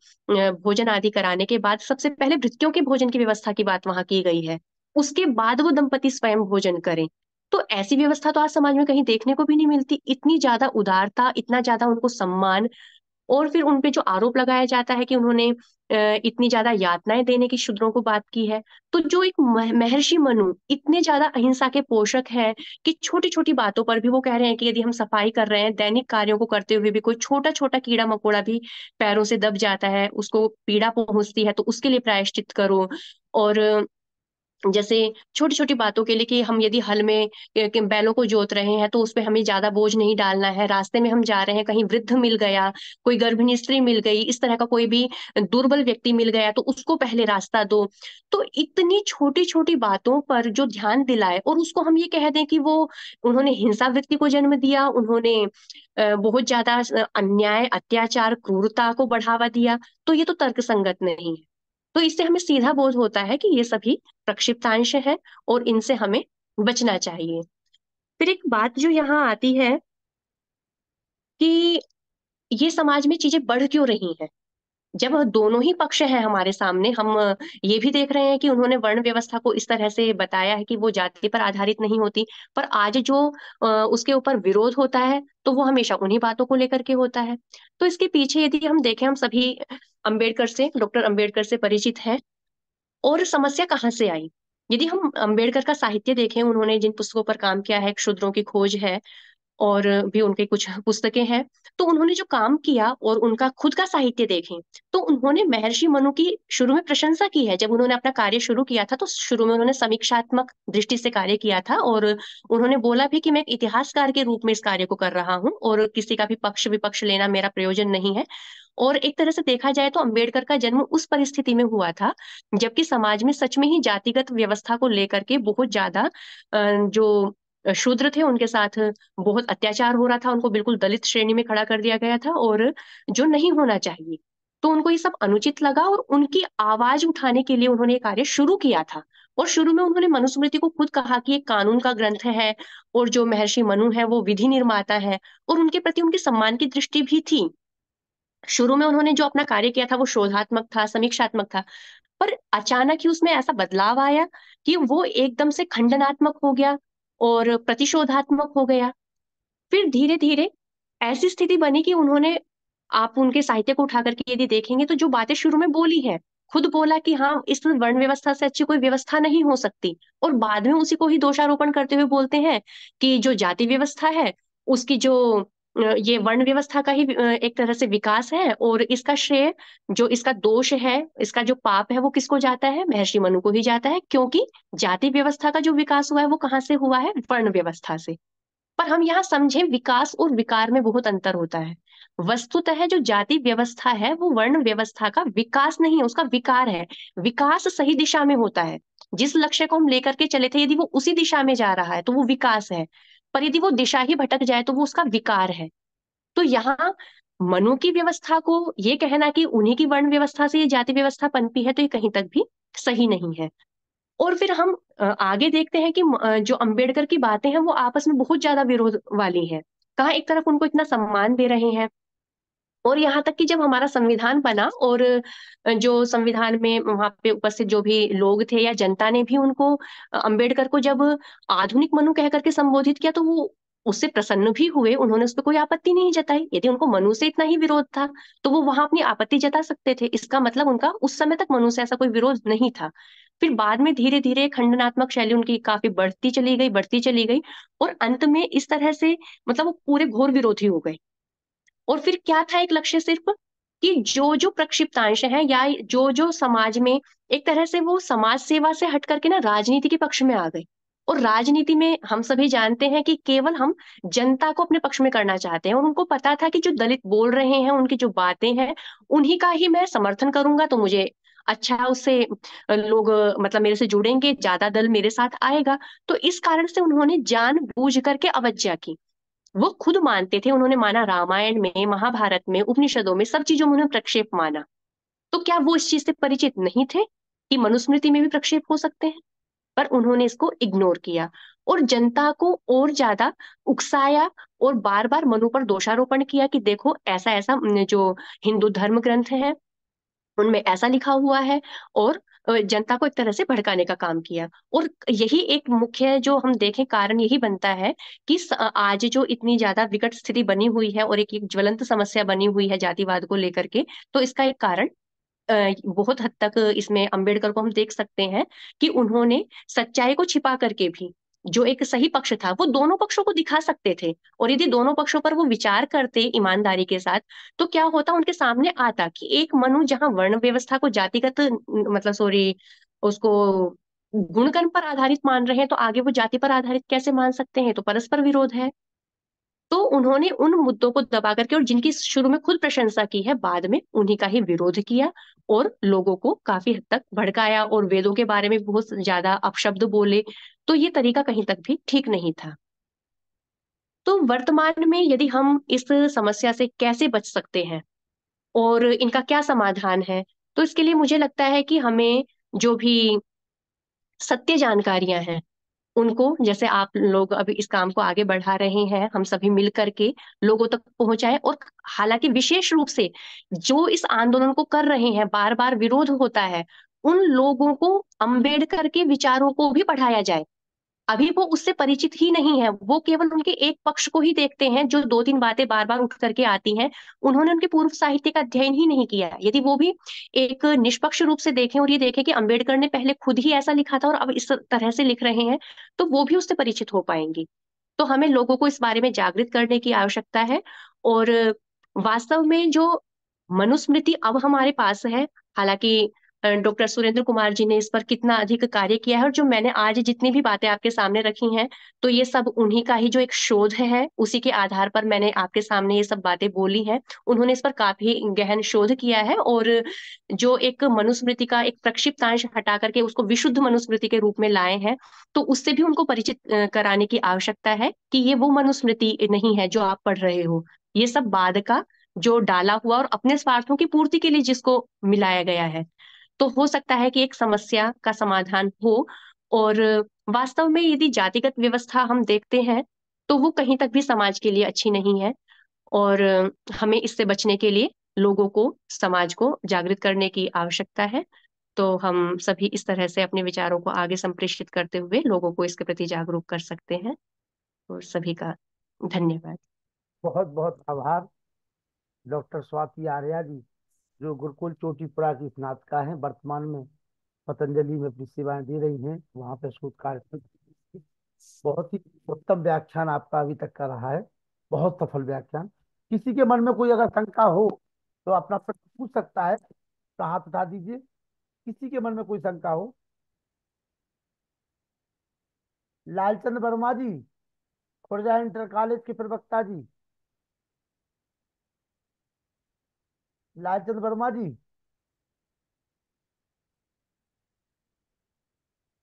भोजन आदि कराने के बाद सबसे पहले भृत्यों के भोजन की व्यवस्था की बात वहां की गई है। उसके बाद वो दंपति स्वयं भोजन करें। तो ऐसी व्यवस्था तो आज समाज में कहीं देखने को भी नहीं मिलती। इतनी ज्यादा उदारता, इतना ज्यादा उनको सम्मान, और फिर उनपे जो आरोप लगाया जाता है कि उन्होंने इतनी ज्यादा यातनाएं देने की शूद्रों को बात की है। तो जो एक महर्षि मनु इतने ज्यादा अहिंसा के पोषक हैं कि छोटी छोटी बातों पर भी वो कह रहे हैं कि यदि हम सफाई कर रहे हैं, दैनिक कार्यों को करते हुए भी कोई छोटा छोटा कीड़ा मकोड़ा भी पैरों से दब जाता है, उसको पीड़ा पहुंचती है, तो उसके लिए प्रायश्चित करो। और जैसे छोटी छोटी बातों के लिए कि हम यदि हल में कि बैलों को जोत रहे हैं तो उस पे हमें ज्यादा बोझ नहीं डालना है, रास्ते में हम जा रहे हैं, कहीं वृद्ध मिल गया, कोई गर्भिणी स्त्री मिल गई, इस तरह का कोई भी दुर्बल व्यक्ति मिल गया तो उसको पहले रास्ता दो। तो इतनी छोटी छोटी बातों पर जो ध्यान दिलाए और उसको हम ये कह दें कि वो उन्होंने हिंसा वृत्ति को जन्म दिया, उन्होंने बहुत ज्यादा अन्याय, अत्याचार, क्रूरता को बढ़ावा दिया, तो ये तो तर्कसंगत नहीं है। तो इससे हमें सीधा बोध होता है कि ये सभी प्रक्षिप्तांश है और इनसे हमें बचना चाहिए। फिर एक बात जो यहाँ आती है कि ये समाज में चीजें बढ़ क्यों रही हैं, जब दोनों ही पक्ष हैं हमारे सामने। हम ये भी देख रहे हैं कि उन्होंने वर्ण व्यवस्था को इस तरह से बताया है कि वो जाति पर आधारित नहीं होती, पर आज जो उसके ऊपर विरोध होता है तो वो हमेशा उन्हीं बातों को लेकर के होता है। तो इसके पीछे यदि हम देखें, हम सभी डॉक्टर अंबेडकर से परिचित हैं। और समस्या कहाँ से आई? यदि हम अंबेडकर का साहित्य देखें, उन्होंने जिन पुस्तकों पर काम किया है, एक शूद्रों की खोज है, और भी उनके कुछ पुस्तकें हैं। तो उन्होंने जो काम किया और उनका खुद का साहित्य देखें तो उन्होंने महर्षि मनु की शुरू में प्रशंसा की है। जब उन्होंने अपना कार्य शुरू किया था तो शुरू में उन्होंने समीक्षात्मक दृष्टि से कार्य किया था, और उन्होंने बोला भी कि मैं एक इतिहासकार के रूप में इस कार्य को कर रहा हूँ और किसी का भी पक्ष विपक्ष लेना मेरा प्रयोजन नहीं है। और एक तरह से देखा जाए तो अंबेडकर का जन्म उस परिस्थिति में हुआ था जबकि समाज में सच में ही जातिगत व्यवस्था को लेकर के बहुत ज्यादा जो शूद्र थे उनके साथ बहुत अत्याचार हो रहा था, उनको बिल्कुल दलित श्रेणी में खड़ा कर दिया गया था, और जो नहीं होना चाहिए। तो उनको ये सब अनुचित लगा और उनकी आवाज उठाने के लिए उन्होंने ये कार्य शुरू किया था। और शुरू में उन्होंने मनुस्मृति को खुद कहा कि एक कानून का ग्रंथ है, और जो महर्षि मनु है वो विधि निर्माता है, और उनके प्रति उनकी सम्मान की दृष्टि भी थी। शुरू में उन्होंने जो अपना कार्य किया था वो शोधात्मक था, समीक्षात्मक था, पर अचानक ही उसमें ऐसा बदलाव आया कि वो एकदम से खंडनात्मक हो गया और प्रतिशोधात्मक हो गया। फिर धीरे धीरे ऐसी स्थिति बनी कि उन्होंने, आप उनके साहित्य को उठा करके यदि देखेंगे तो जो बातें शुरू में बोली है, खुद बोला कि हाँ इस वर्ण व्यवस्था से अच्छी कोई व्यवस्था नहीं हो सकती, और बाद में उसी को ही दोषारोपण करते हुए बोलते हैं कि जो जाति व्यवस्था है उसकी जो ये वर्ण व्यवस्था का ही एक तरह से विकास है, और इसका श्रेय, जो इसका दोष है, इसका जो पाप है वो किसको जाता है, महर्षि मनु को ही जाता है, क्योंकि जाति व्यवस्था का जो विकास हुआ है वो कहाँ से हुआ है, वर्ण व्यवस्था से। पर हम यहाँ समझें, विकास और विकार में बहुत अंतर होता है। वस्तुतः जो जाति व्यवस्था है वो वर्ण व्यवस्था का विकास नहीं है, उसका विकार है। विकास सही दिशा में होता है, जिस लक्ष्य को हम लेकर के चले थे यदि वो उसी दिशा में जा रहा है तो वो विकास है, पर यदि वो दिशा ही भटक जाए तो वो उसका विकार है। तो यहाँ मनु की व्यवस्था को ये कहना कि उन्हीं की वर्ण व्यवस्था से ये जाति व्यवस्था पनपी है, तो ये कहीं तक भी सही नहीं है। और फिर हम आगे देखते हैं कि जो अंबेडकर की बातें हैं वो आपस में बहुत ज्यादा विरोध वाली हैं। कहाँ एक तरफ उनको इतना सम्मान दे रहे हैं, और यहाँ तक कि जब हमारा संविधान बना और जो संविधान में वहां पे उपस्थित जो भी लोग थे या जनता ने भी उनको, अंबेडकर को जब आधुनिक मनु कह करके संबोधित किया तो वो उससे प्रसन्न भी हुए, उन्होंने उस पर कोई आपत्ति नहीं जताई। यदि उनको मनु से इतना ही विरोध था तो वो वहां अपनी आपत्ति जता सकते थे, इसका मतलब उनका उस समय तक मनु से ऐसा कोई विरोध नहीं था। फिर बाद में धीरे धीरे खंडनात्मक शैली उनकी काफी बढ़ती चली गई, बढ़ती चली गई, और अंत में इस तरह से मतलब वो पूरे घोर विरोधी हो गए। और फिर क्या था एक लक्ष्य, सिर्फ कि जो जो प्रक्षिप्तांश हैं या जो जो समाज में एक तरह से वो समाज सेवा से हट करके ना राजनीति के पक्ष में आ गए। और राजनीति में हम सभी जानते हैं कि केवल हम जनता को अपने पक्ष में करना चाहते हैं, और उनको पता था कि जो दलित बोल रहे हैं, उनकी जो बातें हैं, उन्हीं का ही मैं समर्थन करूंगा तो मुझे अच्छा उससे लोग मतलब मेरे से जुड़ेंगे, ज्यादा दल मेरे साथ आएगा। तो इस कारण से उन्होंने जानबूझ करके अवज्ञा की। वो खुद मानते थे, उन्होंने माना रामायण में, महाभारत में, उपनिषदों में, सब चीजों में उन्होंने प्रक्षेप माना। तो क्या वो इस चीज से परिचित नहीं थे कि मनुस्मृति में भी प्रक्षेप हो सकते हैं? पर उन्होंने इसको इग्नोर किया और जनता को और ज्यादा उकसाया, और बार बार मनु पर दोषारोपण किया कि देखो ऐसा ऐसा जो हिंदू धर्म ग्रंथ है उनमें ऐसा लिखा हुआ है, और जनता को एक तरह से भड़काने का काम किया। और यही एक मुख्य जो हम देखें कारण यही बनता है कि आज जो इतनी ज्यादा विकट स्थिति बनी हुई है और एक ज्वलंत समस्या बनी हुई है जातिवाद को लेकर के, तो इसका एक कारण बहुत हद तक इसमें अंबेडकर को हम देख सकते हैं कि उन्होंने सच्चाई को छिपा करके भी जो एक सही पक्ष था वो दोनों पक्षों को दिखा सकते थे, और यदि दोनों पक्षों पर वो विचार करते ईमानदारी के साथ तो क्या होता, उनके सामने आता कि एक मनु जहां वर्ण व्यवस्था को जातिगत मतलब सॉरी उसको गुणकर्म पर आधारित मान रहे हैं तो आगे वो जाति पर आधारित कैसे मान सकते हैं, तो परस्पर विरोध है। तो उन्होंने उन मुद्दों को दबा करके, और जिनकी शुरू में खुद प्रशंसा की है, बाद में उन्हीं का ही विरोध किया और लोगों को काफी हद तक भड़काया और वेदों के बारे में बहुत ज्यादा अपशब्द बोले। तो ये तरीका कहीं तक भी ठीक नहीं था। तो वर्तमान में यदि हम इस समस्या से कैसे बच सकते हैं और इनका क्या समाधान है, तो इसके लिए मुझे लगता है कि हमें जो भी सत्य जानकारियां हैं उनको, जैसे आप लोग अभी इस काम को आगे बढ़ा रहे हैं, हम सभी मिल करके लोगों तक पहुंचाएं। और हालांकि विशेष रूप से जो इस आंदोलन को कर रहे हैं, बार बार विरोध होता है, उन लोगों को अंबेडकर के विचारों को भी पढ़ाया जाए। अभी वो उससे परिचित ही नहीं है, वो केवल उनके एक पक्ष को ही देखते हैं जो दो तीन बातें बार बार उठ करके आती हैं। उन्होंने उनके पूर्व साहित्य का अध्ययन ही नहीं किया है। यदि वो भी एक निष्पक्ष रूप से देखें और ये देखें कि अंबेडकर ने पहले खुद ही ऐसा लिखा था और अब इस तरह से लिख रहे हैं, तो वो भी उससे परिचित हो पाएंगे। तो हमें लोगों को इस बारे में जागृत करने की आवश्यकता है। और वास्तव में जो मनुस्मृति अब हमारे पास है, हालांकि डॉक्टर सुरेंद्र कुमार जी ने इस पर कितना अधिक कार्य किया है, और जो मैंने आज जितनी भी बातें आपके सामने रखी हैं, तो ये सब उन्हीं का ही जो एक शोध है, उसी के आधार पर मैंने आपके सामने ये सब बातें बोली हैं। उन्होंने इस पर काफी गहन शोध किया है, और जो एक मनुस्मृति का एक प्रक्षिप्तांश हटा करके उसको विशुद्ध मनुस्मृति के रूप में लाए हैं, तो उससे भी उनको परिचित कराने की आवश्यकता है कि ये वो मनुस्मृति नहीं है जो आप पढ़ रहे हो। ये सब बाद का जो डाला हुआ और अपने स्वार्थों की पूर्ति के लिए जिसको मिलाया गया है। तो हो सकता है कि एक समस्या का समाधान हो। और वास्तव में यदि जातिगत व्यवस्था हम देखते हैं, तो वो कहीं तक भी समाज के लिए अच्छी नहीं है। और हमें इससे बचने के लिए लोगों को, समाज को जागृत करने की आवश्यकता है। तो हम सभी इस तरह से अपने विचारों को आगे संप्रेषित करते हुए लोगों को इसके प्रति जागरूक कर सकते हैं। और सभी का धन्यवाद। बहुत बहुत आभार डॉक्टर स्वाति आर्या जी, जो गुरुकुल चोटीपुरा की स्नातका हैं, वर्तमान में पतंजलि में अपनी सेवाएं दे रही हैं, वहां पर शोध कार्य। बहुत ही उत्तम व्याख्यान आपका अभी तक का रहा है, बहुत सफल व्याख्यान। किसी के मन में कोई अगर शंका हो तो अपना प्रश्न पूछ सकता है, तो हाथ उठा दीजिए। किसी के मन में कोई शंका हो। लालचंद वर्मा जी, खुर्जा इंटर कॉलेज के प्रवक्ता जी, लालचंद वर्मा जी।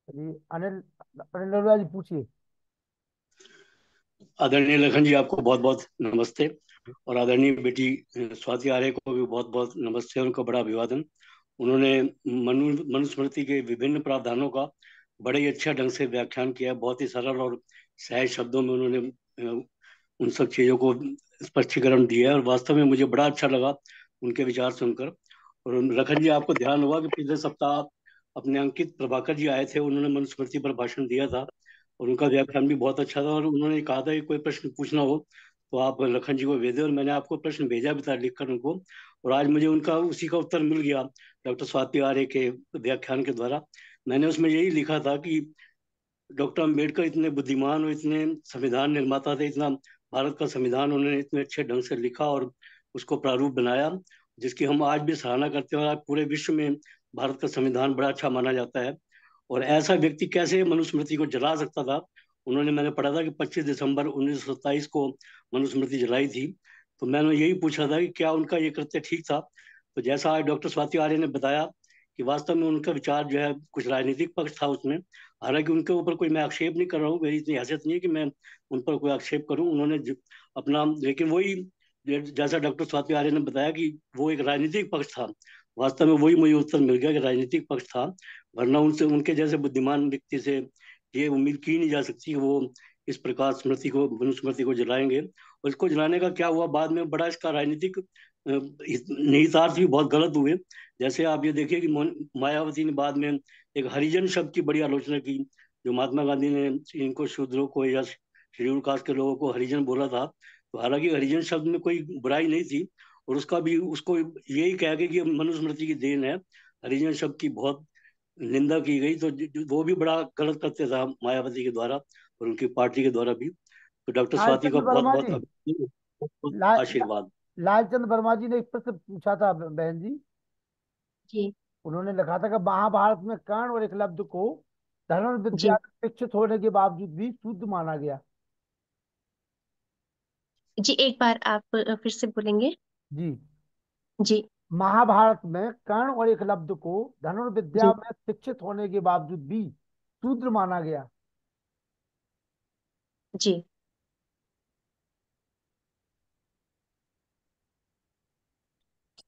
जी, अनिल अनिल अरोड़ा जी पूछिए। आदरणीय लखन जी, आपको बहुत बहुत नमस्ते। और आदरणीय बेटी स्वाति आर्य को भी बहुत बहुत नमस्ते, उनको बड़ा अभिवादन। उन्होंने मनुस्मृति के विभिन्न प्रावधानों का बड़े ही अच्छा ढंग से व्याख्यान किया है। बहुत ही सरल और सहज शब्दों में उन्होंने उन सब चीज़ों को स्पष्टीकरण दिया है, और वास्तव में मुझे बड़ा अच्छा लगा उनके विचार सुनकर। और लखन जी, आपको ध्यान होगा कि पिछले सप्ताह अपने अंकित प्रभाकर जी आए थे, उन्होंने मनुस्मृति पर भाषण दिया था, और उनका व्याख्यान भी बहुत अच्छा था। और उन्होंने कहा था कि कोई प्रश्न पूछना हो तो आप लखन जी को भेजें, और मैंने आपको प्रश्न भेजा भी था लिखकर उनको, और आज मुझे उनका उसी का उत्तर मिल गया डॉक्टर स्वाति आर्य के व्याख्यान के द्वारा। मैंने उसमें यही लिखा था कि डॉक्टर अम्बेडकर इतने बुद्धिमान और इतने संविधान निर्माता थे, इतना भारत का संविधान उन्होंने इतने अच्छे ढंग से लिखा और उसको प्रारूप बनाया, जिसकी हम आज भी सराहना करते हैं, और आज पूरे विश्व में भारत का संविधान बड़ा अच्छा माना जाता है। और ऐसा व्यक्ति कैसे मनुस्मृति को जला सकता था? उन्होंने, मैंने पढ़ा था कि 25 दिसंबर 1927 को मनुस्मृति जलाई थी। तो मैंने यही पूछा था कि क्या उनका ये कृत्य ठीक था? तो जैसा आज डॉक्टर स्वाति आर्य ने बताया कि वास्तव में उनका विचार जो है कुछ राजनीतिक पक्ष था उसमें। हालांकि उनके ऊपर कोई मैं आक्षेप नहीं कर रहा हूँ, मेरी इतनी हैसियत नहीं है कि मैं उन पर कोई आक्षेप करूँ। उन्होंने अपना, लेकिन वही जैसा डॉक्टर स्वाति आर्य ने बताया कि वो एक राजनीतिक पक्ष था, वास्तव में वही मुझे उत्तर मिल गया कि राजनीतिक पक्ष था। वरना उनसे, उनके जैसे बुद्धिमान व्यक्ति से ये उम्मीद की नहीं जा सकती कि वो इस प्रकार स्मृति को, मनुस्मृति को जलाएंगे। और इसको जलाने का क्या हुआ बाद में, बड़ा इसका राजनीतिक निहितार्थ भी बहुत गलत हुए। जैसे आप ये देखिए कि मायावती ने बाद में एक हरिजन शब्द की बड़ी आलोचना की, जो महात्मा गांधी ने इनको शूद्रों को या शेड्यूल कास्ट के लोगों को हरिजन बोला था। तो हालांकि हरिजन शब्द में कोई बुराई नहीं थी, और उसका भी, उसको यही कह के कि मनुस्मृति की देन है, हरिजन शब्द की बहुत निंदा की गई। तो वो भी बड़ा गलत करते था मायावती के द्वारा और उनकी पार्टी के द्वारा भी। तो डॉक्टर स्वाति का लालचंद बहुत वर्मा बहुत जी, ला, ला, आशीर्वाद। लालचंद वर्मा जी ने एक प्रश्न पूछा था बहन जी। जी। उन्होंने लिखा था कि महाभारत में कर्ण और एकलव्य को धनुर्विद्या जी। में शिक्षित होने के बावजूद भी शुद्ध माना गया। जी, एक बार आप फिर से बोलेंगे? जी, जी। महाभारत में कर्ण और एकलव्य को धनुर्विद्या जी। में शिक्षित होने के बावजूद भी शूद्र माना गया। जी।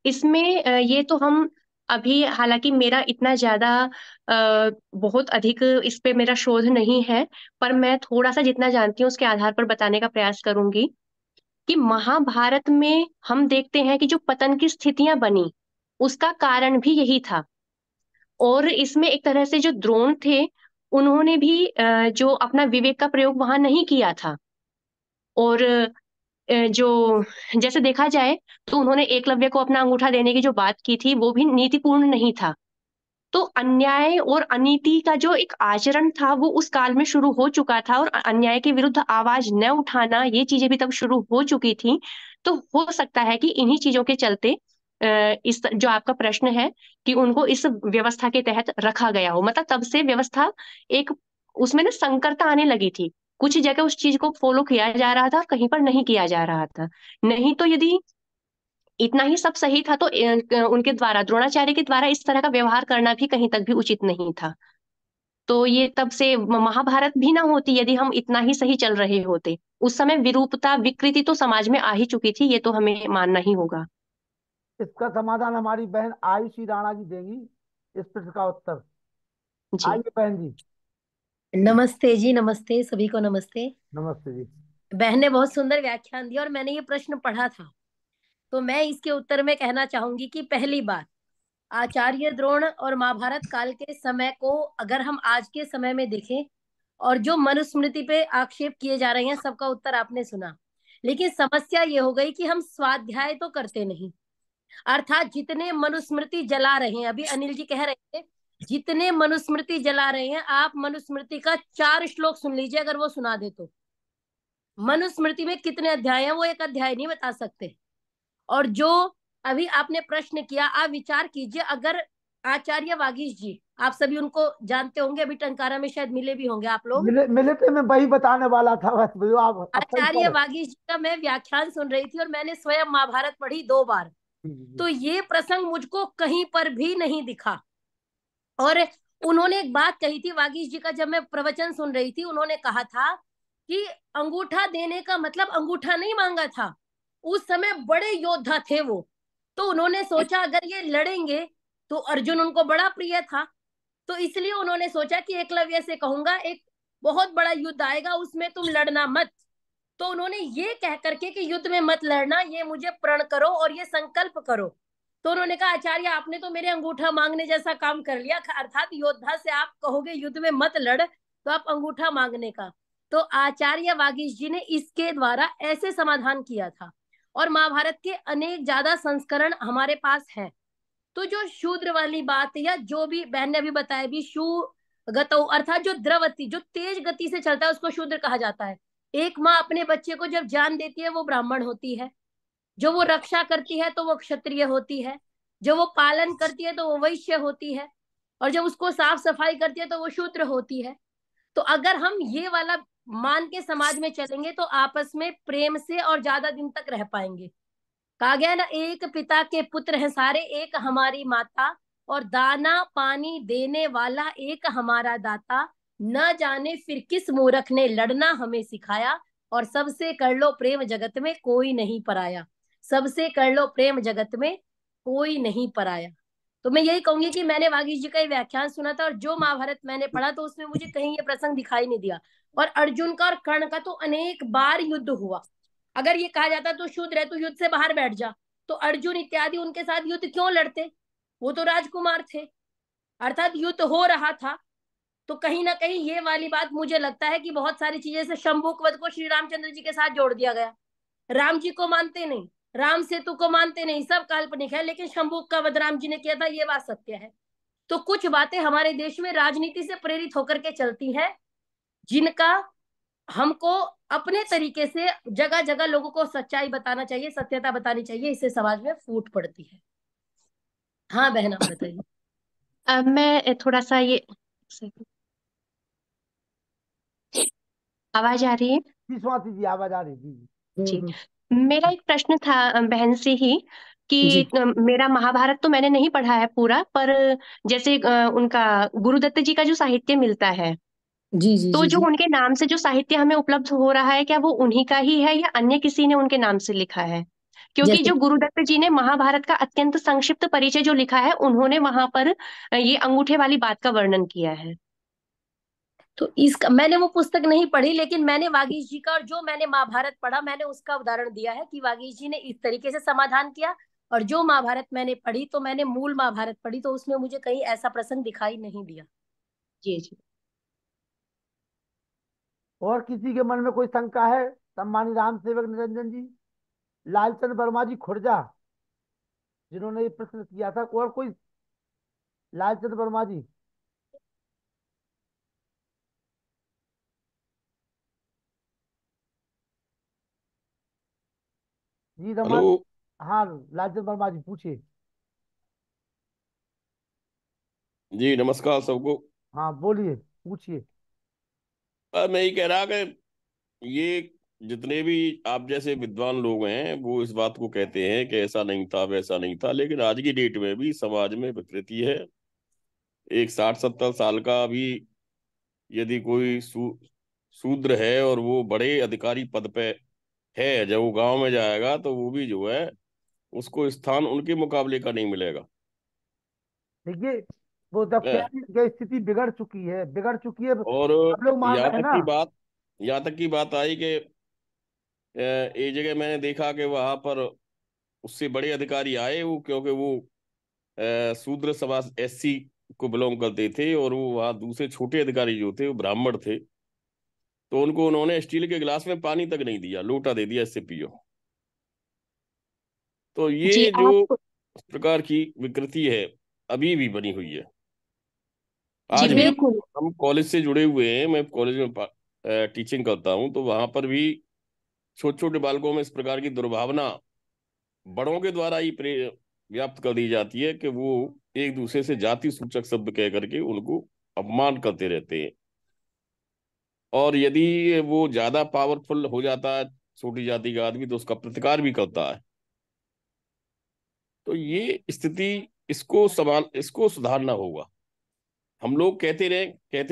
इसमें ये तो हम अभी, हालांकि मेरा इतना ज्यादा बहुत अधिक इस पे मेरा शोध नहीं है, पर मैं थोड़ा सा जितना जानती हूँ उसके आधार पर बताने का प्रयास करूंगी कि महाभारत में हम देखते हैं कि जो पतन की स्थितियां बनी, उसका कारण भी यही था। और इसमें एक तरह से जो द्रोण थे, उन्होंने भी जो अपना विवेक का प्रयोग वहां नहीं किया था। और जो, जैसे देखा जाए तो उन्होंने एकलव्य को अपना अंगूठा देने की जो बात की थी, वो भी नीतिपूर्ण नहीं था। तो अन्याय और अनीति का जो एक आचरण था वो उस काल में शुरू हो चुका था, और अन्याय के विरुद्ध आवाज न उठाना, ये चीजें भी तब शुरू हो चुकी थी। तो हो सकता है कि इन्हीं चीजों के चलते इस जो आपका प्रश्न है कि उनको इस व्यवस्था के तहत रखा गया हो, मतलब तब से व्यवस्था एक उसमें ना संकरता आने लगी थी। कुछ जगह उस चीज को फॉलो किया जा रहा था और कहीं पर नहीं किया जा रहा था। नहीं तो यदि इतना ही सब सही था तो उनके द्वारा, द्रोणाचार्य के द्वारा इस तरह का व्यवहार करना भी कहीं तक भी उचित नहीं था। तो ये तब से महाभारत भी ना होती यदि हम इतना ही सही चल रहे होते। उस समय विरूपता विकृति तो समाज में आ ही चुकी थी, ये तो हमें मानना ही होगा। इसका समाधान हमारी बहन आयुषी राणा जी देंगी, इस प्रश्न का उत्तर। जी। आइए बहन जी। नमस्ते जी, नमस्ते सभी को, नमस्ते। नमस्ते जी। बहन ने बहुत सुंदर व्याख्यान दिया और मैंने ये प्रश्न पढ़ा था, तो मैं इसके उत्तर में कहना चाहूंगी कि पहली बात, आचार्य द्रोण और महाभारत काल के समय को अगर हम आज के समय में देखें और जो मनुस्मृति पे आक्षेप किए जा रहे हैं सबका उत्तर आपने सुना। लेकिन समस्या ये हो गई कि हम स्वाध्याय तो करते नहीं, अर्थात जितने मनुस्मृति जला रहे हैं, अभी अनिल जी कह रहे थे जितने मनुस्मृति जला रहे हैं, आप मनुस्मृति का 4 श्लोक सुन लीजिए, अगर वो सुना दे तो। मनुस्मृति में कितने अध्याय हैं वो एक अध्याय नहीं बता सकते। और जो अभी आपने प्रश्न किया, आप विचार कीजिए, अगर आचार्य वागीश जी, आप सभी उनको जानते होंगे, अभी टंकारा में शायद मिले भी होंगे आप लोग। मिले मिले थे, मैं वही बताने वाला था, बस भैया आप सही आचार्य पर। वागीश जी का मैं व्याख्यान सुन रही थी और मैंने स्वयं महाभारत पढ़ी 2 बार। तो ये प्रसंग मुझको कहीं पर भी नहीं दिखा। और उन्होंने एक बात कही थी वागीश जी का, जब मैं प्रवचन सुन रही थी, उन्होंने कहा था कि अंगूठा देने का मतलब अंगूठा नहीं मांगा था। उस समय बड़े योद्धा थे वो, तो उन्होंने सोचा अगर ये लड़ेंगे तो अर्जुन उनको बड़ा प्रिय था, तो इसलिए उन्होंने सोचा कि एकलव्य से कहूंगा एक बहुत बड़ा युद्ध आएगा, उसमें तुम लड़ना मत। तो उन्होंने ये कह करके कि युद्ध में मत लड़ना, ये मुझे प्रण करो और ये संकल्प करो। तो उन्होंने कहा आचार्य आपने तो मेरे अंगूठा मांगने जैसा काम कर लिया, अर्थात योद्धा से आप कहोगे युद्ध में मत लड़, तो आप अंगूठा मांगने का। तो आचार्य वागीश जी ने इसके द्वारा ऐसे समाधान किया था। और महाभारत के अनेक ज्यादा संस्करण हमारे पास हैं। तो जो शूद्र वाली बात, या जो भी बहन ने अभी बताया भी, शू गतौ अर्थात जो द्रवती, जो तेज गति से चलता है उसको शूद्र कहा जाता है। एक माँ अपने बच्चे को जब जान देती है वो ब्राह्मण होती है, जो वो रक्षा करती है तो वो क्षत्रिय होती है, जो वो पालन करती है तो वो वैश्य होती है, और जब उसको साफ सफाई करती है तो वो शूद्र होती है। तो अगर हम ये वाला मान के समाज में चलेंगे तो आपस में प्रेम से और ज्यादा दिन तक रह पाएंगे। कहा गया ना, एक पिता के पुत्र हैं सारे, एक हमारी माता, और दाना पानी देने वाला एक हमारा दाता। न जाने फिर किस मूर्ख ने लड़ना हमें सिखाया, और सबसे कर लो प्रेम जगत में कोई नहीं पराया। सबसे कर लो प्रेम जगत में कोई नहीं पराया। तो मैं यही कहूंगी कि मैंने वागीश जी का ही व्याख्यान सुना था, और जो महाभारत मैंने पढ़ा तो उसमें मुझे कहीं ये प्रसंग दिखाई नहीं दिया। और अर्जुन का और कर्ण का तो अनेक बार युद्ध हुआ। अगर ये कहा जाता तो शूद्र है तो युद्ध से बाहर बैठ जा, तो अर्जुन इत्यादि उनके साथ युद्ध क्यों लड़ते? वो तो राजकुमार थे, अर्थात युद्ध हो रहा था। तो कहीं ना कहीं ये वाली बात मुझे लगता है कि बहुत सारी चीजें से शंभुक वध को श्री रामचंद्र जी के साथ जोड़ दिया गया। राम जी को मानते नहीं, राम सेतु को मानते नहीं, सब काल्पनिक है, लेकिन शंभुक का वध राम जी ने किया था, ये बात सत्य है। तो कुछ बातें हमारे देश में राजनीति से प्रेरित होकर के चलती हैं, जिनका हमको अपने तरीके से जगह जगह लोगों को सच्चाई बताना चाहिए, सत्यता बतानी चाहिए, इससे समाज में फूट पड़ती है। हाँ बहन आप बताइए। मैं थोड़ा सा ये, आवाज आ रही है? जी स्वाति जी आवाज आ रही जी। जी। मेरा एक प्रश्न था बहन से ही कि जी मेरा महाभारत तो मैंने नहीं पढ़ा है पूरा, पर जैसे उनका गुरुदत्त जी का जो साहित्य मिलता है, जी जी तो जी जो जी उनके नाम से जो साहित्य हमें उपलब्ध हो रहा है, क्या वो उन्हीं का ही है या अन्य किसी ने उनके नाम से लिखा है? क्योंकि जैसे जो गुरुदत्त जी ने महाभारत का अत्यंत संक्षिप्त परिचय जो लिखा है, उन्होंने वहां पर ये अंगूठे वाली बात का वर्णन किया है। तो इसका मैंने वो पुस्तक नहीं पढ़ी, लेकिन मैंने वागीश जी का और जो मैंने महाभारत पढ़ा मैंने उसका उदाहरण दिया है कि वागीश जी ने इस तरीके से समाधान किया। और जो महाभारत मैंने पढ़ी तो मैंने मूल महाभारत पढ़ी, तो उसमें मुझे कहीं ऐसा प्रसंग दिखाई नहीं दिया। जी जी। और किसी के मन में कोई शंका है? सम्मानित राम सेवक निरंजन जी, लालचंद वर्मा जी खुर्जा, जिन्होंने ये प्रश्न किया था, और कोई लालचंद वर्मा जी। जी हेलो। हमारे, हाँ लालचंद वर्मा जी पूछिए। जी नमस्कार सबको। हाँ बोलिए, पूछिए। मैं ये कह रहा कि ये जितने भी आप जैसे विद्वान लोग हैं वो इस बात को कहते हैं कि ऐसा नहीं था वैसा नहीं था, लेकिन आज की डेट में भी समाज में विकृति है। एक 60-70 साल का भी यदि कोई शूद्र है और वो बड़े अधिकारी पद पे है, जब वो गांव में जाएगा तो वो भी जो है उसको स्थान उनके मुकाबले का नहीं मिलेगा। देखिए, वो जब क्या है। है कि स्थिति बिगड़ चुकी है, बिगड़ चुकी है, और सब लोग मान यहाँ रहे हैं तक ना। की बात यहाँ तक की बात आई कि एक जगह मैंने देखा कि वहां पर उससे बड़े अधिकारी आए, वो क्योंकि वो शूद्र समाज एससी को बिलोंग करते थे, और वो वहाँ दूसरे छोटे अधिकारी जो थे वो ब्राह्मण थे, तो उनको उन्होंने स्टील के गिलास में पानी तक नहीं दिया, लोटा दे दिया, इससे पियो। तो जी ये जो आप इस प्रकार की विकृति है अभी भी बनी हुई है जी आज भी। बिल्कुल। हम कॉलेज से जुड़े हुए हैं, मैं कॉलेज में टीचिंग करता हूँ, तो वहां पर भी छोटे छोटे बालकों में इस प्रकार की दुर्भावना बड़ों के द्वारा ही व्याप्त कर दी जाती है कि वो एक दूसरे से जाति सूचक शब्द कह करके उनको अपमान करते रहते हैं। और यदि वो ज्यादा पावरफुल हो जाता है छोटी जाति का आदमी, तो उसका प्रतिकार भी करता है। तो ये स्थिति, इसको सुधारना होगा। हम लोग कहते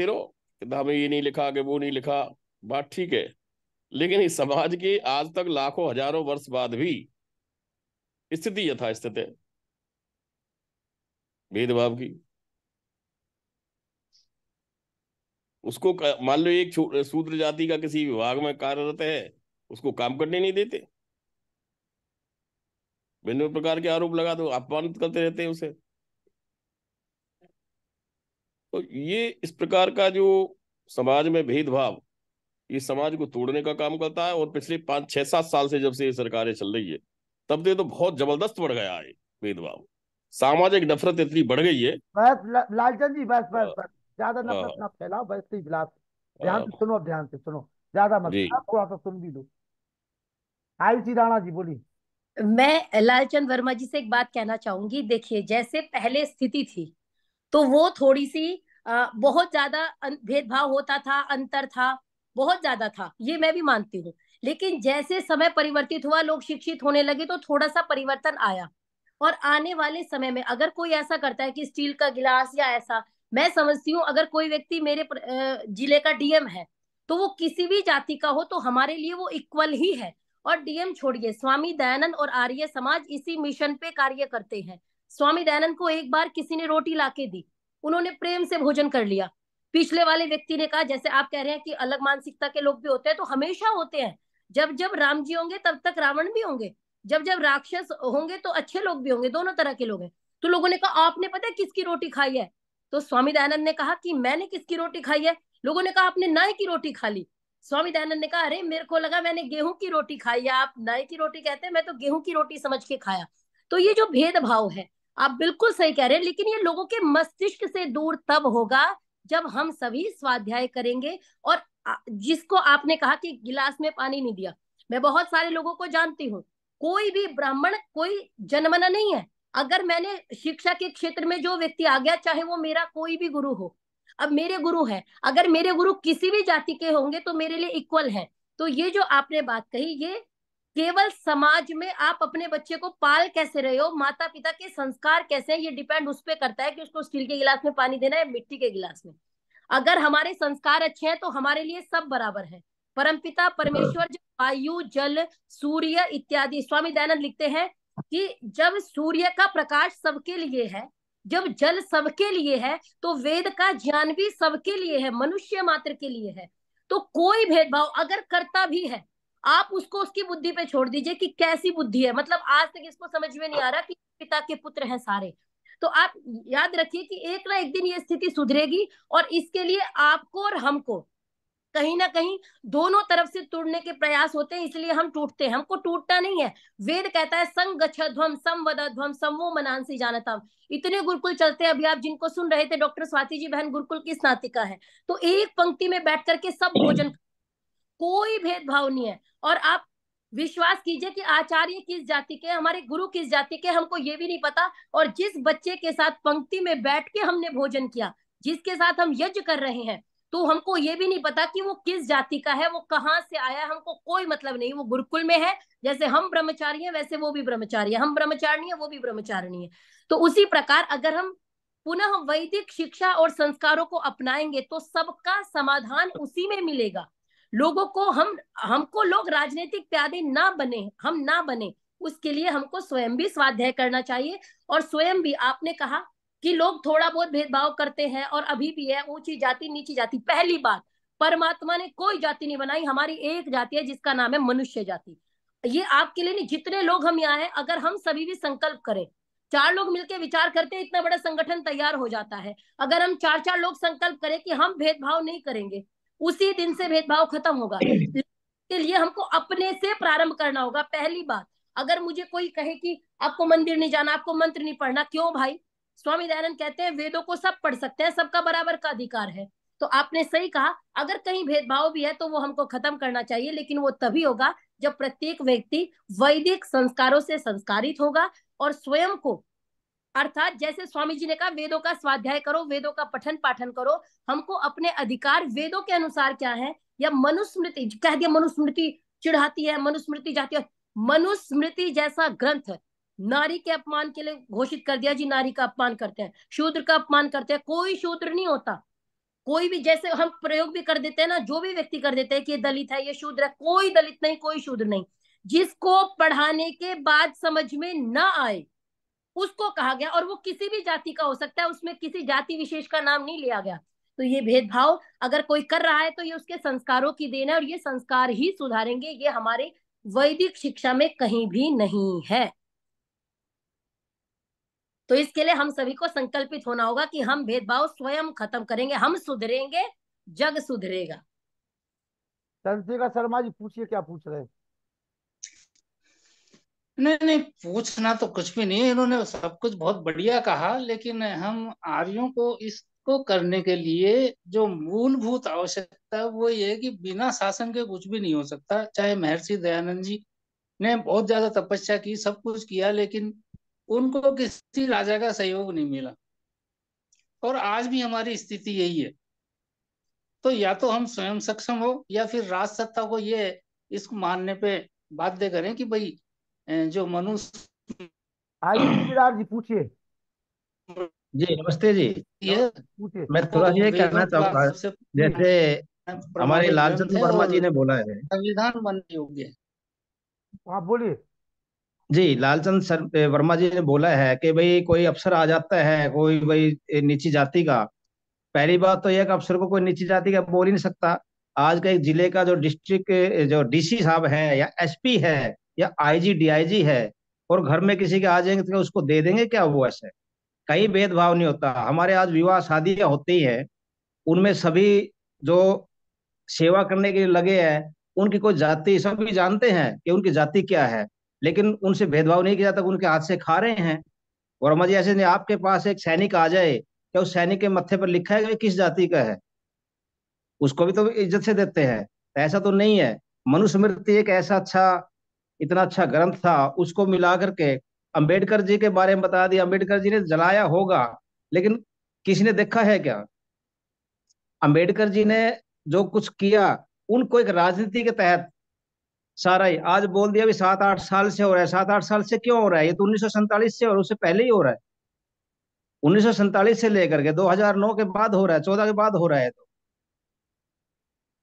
रहो कि हमें ये नहीं लिखा कि वो नहीं लिखा, बात ठीक है, लेकिन इस समाज के आज तक लाखों हजारों वर्ष बाद भी स्थिति यथास्थित है भेदभाव की। उसको मान लो एक शूद्र जाति का किसी विभाग में कार्यरत है, उसको काम करने नहीं देते, भिन्न प्रकार के आरोप लगा दो, अपमानित करते रहते हैं उसे। तो ये इस प्रकार का जो समाज में भेदभाव, ये समाज को तोड़ने का काम करता है। और पिछले 5-6-7 साल से जब से ये सरकारें चल रही है, तब से तो बहुत जबरदस्त बढ़ गया है भेदभाव। सामाजिक नफरत इतनी बढ़ गई है। बस लालचंद जी, बस बस हाँ। बस, ज्यादा नफरत हाँ। ना फैलाओ, बस ही गिलास। ध्यान से हाँ। सुनो, अब ध्यान से सुनो, ज्यादा मत जी। सुनाओ, थोड़ा सा सुन भी लो। आई सी राणा जी बोली। मैं लालचंद वर्मा जी से एक बात कहना चाहूंगी। देखिए, जैसे पहले स्थिति थी तो वो थोड़ी सी बहुत ज्यादा भेदभाव होता था, अंतर था, बहुत ज्यादा था, ये मैं भी मानती हूँ। लेकिन जैसे समय परिवर्तित हुआ, लोग शिक्षित होने लगे, तो थोड़ा सा परिवर्तन आया। और आने वाले समय में अगर कोई ऐसा करता है कि स्टील का गिलास या ऐसा, मैं समझती हूँ अगर कोई व्यक्ति मेरे जिले का डीएम है, तो वो किसी भी जाति का हो तो हमारे लिए वो इक्वल ही है। और डीएम छोड़िए, स्वामी दयानंद और आर्य समाज इसी मिशन पे कार्य करते हैं। स्वामी दयानंद को एक बार किसी ने रोटी लाके दी, उन्होंने प्रेम से भोजन कर लिया। पिछले वाले व्यक्ति ने कहा, जैसे आप कह रहे हैं कि अलग मानसिकता के लोग भी होते हैं, तो हमेशा होते हैं। जब जब राम जी होंगे तब तक रावण भी होंगे, जब जब राक्षस होंगे तो अच्छे लोग भी होंगे, दोनों तरह के लोग हैं। तो लोगों ने कहा, आपने पता है किसकी रोटी खाई है? तो स्वामी दयानंद ने कहा कि मैंने किसकी रोटी खाई है? लोगों ने कहा, आपने नाई की रोटी खा ली। स्वामी दयानंद ने कहा, अरे मेरे को लगा मैंने गेहूं की रोटी खाई है, आप नाई की रोटी कहते हैं, मैं तो गेहूं की रोटी समझ के खाया। तो ये जो भेदभाव है, आप बिल्कुल सही कह रहे हैं, लेकिन ये लोगों के मस्तिष्क से दूर तब होगा जब हम सभी स्वाध्याय करेंगे। और जिसको आपने कहा कि गिलास में पानी नहीं दिया, मैं बहुत सारे लोगों को जानती हूँ, कोई भी ब्राह्मण कोई जनमना नहीं है। अगर मैंने शिक्षा के क्षेत्र में जो व्यक्ति आ गया, चाहे वो मेरा कोई भी गुरु हो, अब मेरे गुरु हैं, अगर मेरे गुरु किसी भी जाति के होंगे तो मेरे लिए इक्वल है। तो ये जो आपने बात कही, ये केवल समाज में आप अपने बच्चे को पाल कैसे रहे हो, माता पिता के संस्कार कैसे हैं, ये डिपेंड उस पर करता है कि उसको स्टील के गिलास में पानी देना है, मिट्टी के गिलास में। अगर हमारे संस्कार अच्छे हैं तो हमारे लिए सब बराबर है। परमपिता परमेश्वर जो वायु जल सूर्य इत्यादि, स्वामी दयानंद लिखते हैं कि जब सूर्य का प्रकाश सबके लिए है, जब जल सबके लिए है, तो वेद का ज्ञान भी सबके लिए है, मनुष्य मात्र के लिए है। तो कोई भेदभाव अगर करता भी है, आप उसको उसकी बुद्धि पे छोड़ दीजिए कि कैसी बुद्धि है। मतलब आज तक इसको समझ में नहीं आ रहा कि पिता के पुत्र हैं सारे। तो आप याद रखिए कि एक ना एक दिन ये स्थिति सुधरेगी, और इसके लिए आपको और हमको कहीं ना कहीं दोनों तरफ से तोड़ने के प्रयास होते हैं, इसलिए हम टूटते हैं। हमको टूटना नहीं है। वेद कहता है संगच्छध्वम संवदध्वम समो मनांसि जानतम। इतने गुरुकुल चलते हैं। अभी आप जिनको सुन रहे थे, डॉक्टर स्वाति जी बहन गुरुकुल की स्नातिका है, तो एक पंक्ति में बैठ करके सब भोजन, कोई भेदभाव नहीं है। और आप विश्वास कीजिए कि आचार्य किस जाति के, हमारे गुरु किस जाति के, हमको ये भी नहीं पता। और जिस बच्चे के साथ पंक्ति में बैठ के हमने भोजन किया, जिसके साथ हम यज्ञ कर रहे हैं, तो हमको ये भी नहीं पता कि वो किस जाति का है, वो कहाँ से आया है, हमको कोई मतलब नहीं। वो गुरुकुल में है, जैसे हम ब्रह्मचारी हैं वैसे वो भी ब्रह्मचारी है, हम ब्रह्मचारिणी है वो भी ब्रह्मचारिणी है। तो उसी प्रकार अगर हम पुनः वैदिक शिक्षा और संस्कारों को अपनाएंगे तो सबका समाधान उसी में मिलेगा। लोगों को हमको लोग राजनीतिक प्यादे ना बने, हम ना बने, उसके लिए हमको स्वयं भी स्वाध्याय करना चाहिए। और स्वयं भी, आपने कहा कि लोग थोड़ा बहुत भेदभाव करते हैं और अभी भी है, ऊंची जाति नीची जाति। पहली बात, परमात्मा ने कोई जाति नहीं बनाई, हमारी एक जाति है जिसका नाम है मनुष्य जाति। ये आपके लिए नहीं, जितने लोग हम यहाँ हैं, अगर हम सभी भी संकल्प करें, 4 लोग मिलकर विचार करते हैं, इतना बड़ा संगठन तैयार हो जाता है। अगर हम 4 लोग संकल्प करें कि हम भेदभाव नहीं करेंगे, उसी दिन से भेदभाव खत्म होगा। के लिए हमको अपने से प्रारंभ करना होगा। पहली बात, अगर मुझे कोई कहे कि आपको मंदिर नहीं जाना, आपको मंत्र नहीं पढ़ना, क्यों भाई? स्वामी दयानंद कहते हैं वेदों को सब पढ़ सकते हैं, सबका बराबर का अधिकार है। तो आपने सही कहा, अगर कहीं भेदभाव भी है तो वो हमको खत्म करना चाहिए, लेकिन वो तभी होगा जब प्रत्येक व्यक्ति वैदिक संस्कारों से संस्कारित होगा और स्वयं को, अर्थात जैसे स्वामी जी ने कहा वेदों का स्वाध्याय करो, वेदों का पठन पाठन करो। हमको अपने अधिकार वेदों के अनुसार क्या है, या मनुस्मृति कह दिया, मनुस्मृति चिढ़ाती है, मनुस्मृति जाती है। मनुस्मृति जैसा ग्रंथ नारी के अपमान के लिए घोषित कर दिया जी, नारी का अपमान करते हैं, शूद्र का अपमान करते हैं। कोई शूद्र नहीं होता, कोई भी, जैसे हम प्रयोग भी कर देते हैं ना, जो भी व्यक्ति कर देते हैं कि ये दलित है, ये शूद्र है, कोई दलित नहीं, कोई शूद्र नहीं। जिसको पढ़ाने के बाद समझ में ना आए उसको कहा गया, और वो किसी भी जाति का हो सकता है, उसमें किसी जाति विशेष का नाम नहीं लिया गया। तो ये भेदभाव अगर कोई कर रहा है तो ये उसके संस्कारों की देन है, और ये संस्कार ही सुधारेंगे, ये हमारे वैदिक शिक्षा में कहीं भी नहीं है। तो इसके लिए हम सभी को संकल्पित होना होगा कि हम भेदभाव स्वयं खत्म करेंगे, हम सुधरेंगे, जग सुधरेगा। चंद्रिका शर्मा जी पूछिए, क्या पूछ रहे हैं? नहीं नहीं, पूछना तो कुछ भी नहीं है, इन्होंने सब कुछ बहुत बढ़िया कहा। लेकिन हम आर्यों को इसको करने के लिए जो मूलभूत आवश्यकता है वो ये है कि बिना शासन के कुछ भी नहीं हो सकता। चाहे महर्षि दयानंद जी ने बहुत ज्यादा तपस्या की, सब कुछ किया, लेकिन उनको किसी राजा का सहयोग नहीं मिला। और आज भी हमारी स्थिति यही है। तो या तो हम स्वयं सक्षम हो, या फिर राज सत्ता को ये इसको मानने पे बाध्य करें कि भाई जो मनुष्य आइए गिरिराज जी पूछिए, जी नमस्ते जी। ये पूछिए। मैं थोड़ा ये वेदों कहना का चाहूंगा, सबसे जैसे हमारे प्रमाणित लालचंद ग्रंथ है वर्मा और जी ने बोला है। संविधान बनने योग्य है। आप बोलिए। जी, वर्मा जी ने बोला है कि भाई कोई अफसर आ जाता है, कोई भाई नीची जाति का। पहली बात तो यह कि अफसर को कोई नीची जाति का बोल ही नहीं सकता। आज का एक जिले का जो डिस्ट्रिक्ट जो डीसी साहब है, या एसपी है, या आईजी डीआईजी है, और घर में किसी के आ जाएंगे तो उसको दे देंगे क्या? वो ऐसे कहीं भेदभाव नहीं होता। हमारे आज विवाह शादियां होती हैं, उनमें सभी जो सेवा करने के लिए लगे हैं, उनकी कोई जाति, सभी जानते हैं कि उनकी जाति क्या है, लेकिन उनसे भेदभाव नहीं किया जाता, उनके हाथ से खा रहे हैं। वर्मा जी, ऐसे नहीं आपके पास एक सैनिक आ जाए, क्या उस सैनिक के मत्थे पर लिखा है कि किस जाति का है? उसको भी तो इज्जत से देते हैं। ऐसा तो नहीं है। मनुस्मृति एक ऐसा अच्छा, इतना अच्छा ग्रंथ था, उसको मिला करके अंबेडकर जी के बारे में बता दिया। अंबेडकर जी ने जलाया होगा, लेकिन किसी ने देखा है क्या? अंबेडकर जी ने जो कुछ किया, उनको एक राजनीति के तहत सारा ही आज बोल दिया भी 7-8 साल से हो रहा है। 7-8 साल से क्यों हो रहा है? ये तो 1947 से और उससे पहले ही हो रहा है। 1947 से लेकर के 2009 के बाद हो रहा है, 14 के बाद हो रहा है। तो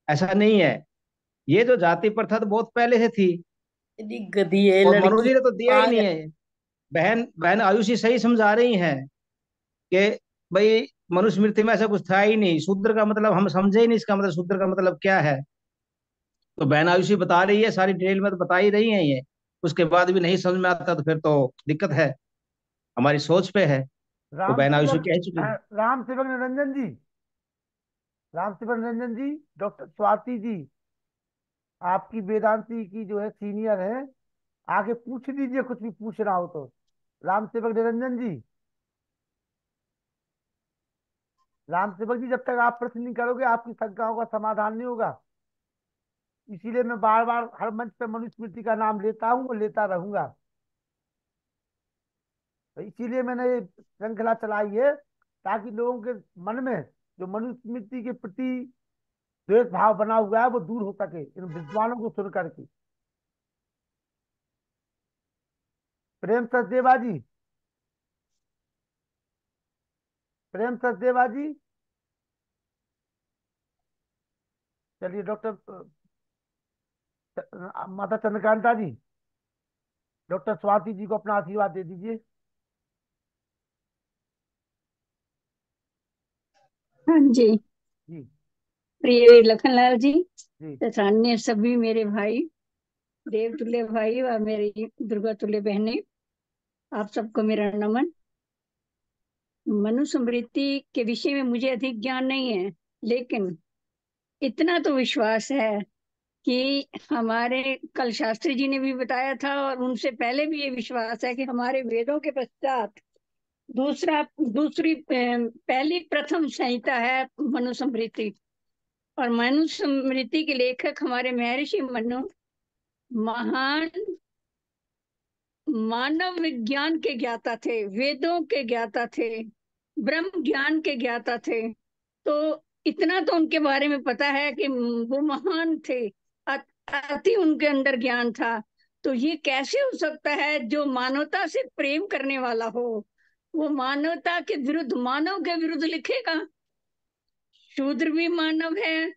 ऐसा नहीं है। ये जो जाति प्रथा तो बहुत पहले से थी, गधी है और मनु लड़की, जी ने तो दिया ही नहीं है। बहन बहन आयुषी सही समझा रही हैं कि भाई मनुस्मृति में ऐसा कुछ था ही नहीं। शूद्र का मतलब हम समझे ही नहीं, इसका मतलब शूद्र का मतलब क्या है। तो बहन आयुषी बता रही है, सारी डिटेल में तो बता ही रही है ये। उसके बाद भी नहीं समझ में आता तो फिर तो दिक्कत है, हमारी सोच पे है। तो राम बहन आयुषी सेवक कह चुकी है। राम सेवक निरंजन जी, रामसेवक निरंजन जी, डॉक्टर स्वाति जी आपकी वेदांती की जो है सीनियर है, आगे पूछ लीजिए कुछ भी पूछना हो तो। रामसेवक निरंजन जी, रामसेवक जी, जब तक आप प्रश्न नहीं करोगे आपकी शंकाओं का समाधान नहीं होगा। इसीलिए मैं बार बार हर मंच पे मनुस्मृति का नाम लेता हूँ और लेता रहूंगा। तो इसीलिए मैंने ये श्रृंखला चलाई है, ताकि लोगों के मन में जो मनुस्मृति के प्रति द्वेष भाव बना हुआ है वो दूर हो सके इन विद्वानों को सुन करके। प्रेम सचदेवा जी, प्रेम सचदेवा जी, चलिए डॉक्टर माता चंद्रकांता जी, डॉक्टर स्वाति जी को अपना आशीर्वाद दे दीजिए। हाँ जी, जी प्रिय लखनलाल जी जी तथा अन्य सभी मेरे भाई, देवतुल्य भाई और मेरी दुर्गा तुल्य बहनें, आप सबको मेरा नमन। मनुस्मृति के विषय में मुझे अधिक ज्ञान नहीं है, लेकिन इतना तो विश्वास है कि हमारे कल शास्त्री जी ने भी बताया था और उनसे पहले भी ये विश्वास है कि हमारे वेदों के पश्चात दूसरी पहली प्रथम संहिता है मनुस्मृति। और मनुस्मृति के लेखक हमारे महर्षि मनु महान मानव विज्ञान के ज्ञाता थे, वेदों के ज्ञाता थे, ब्रह्म ज्ञान के ज्ञाता थे। तो इतना तो उनके बारे में पता है कि वो महान थे, अति उनके अंदर ज्ञान था। तो ये कैसे हो सकता है जो मानवता से प्रेम करने वाला हो वो मानवता के विरुद्ध, मानव के विरुद्ध लिखेगा? शूद्र भी मानव है,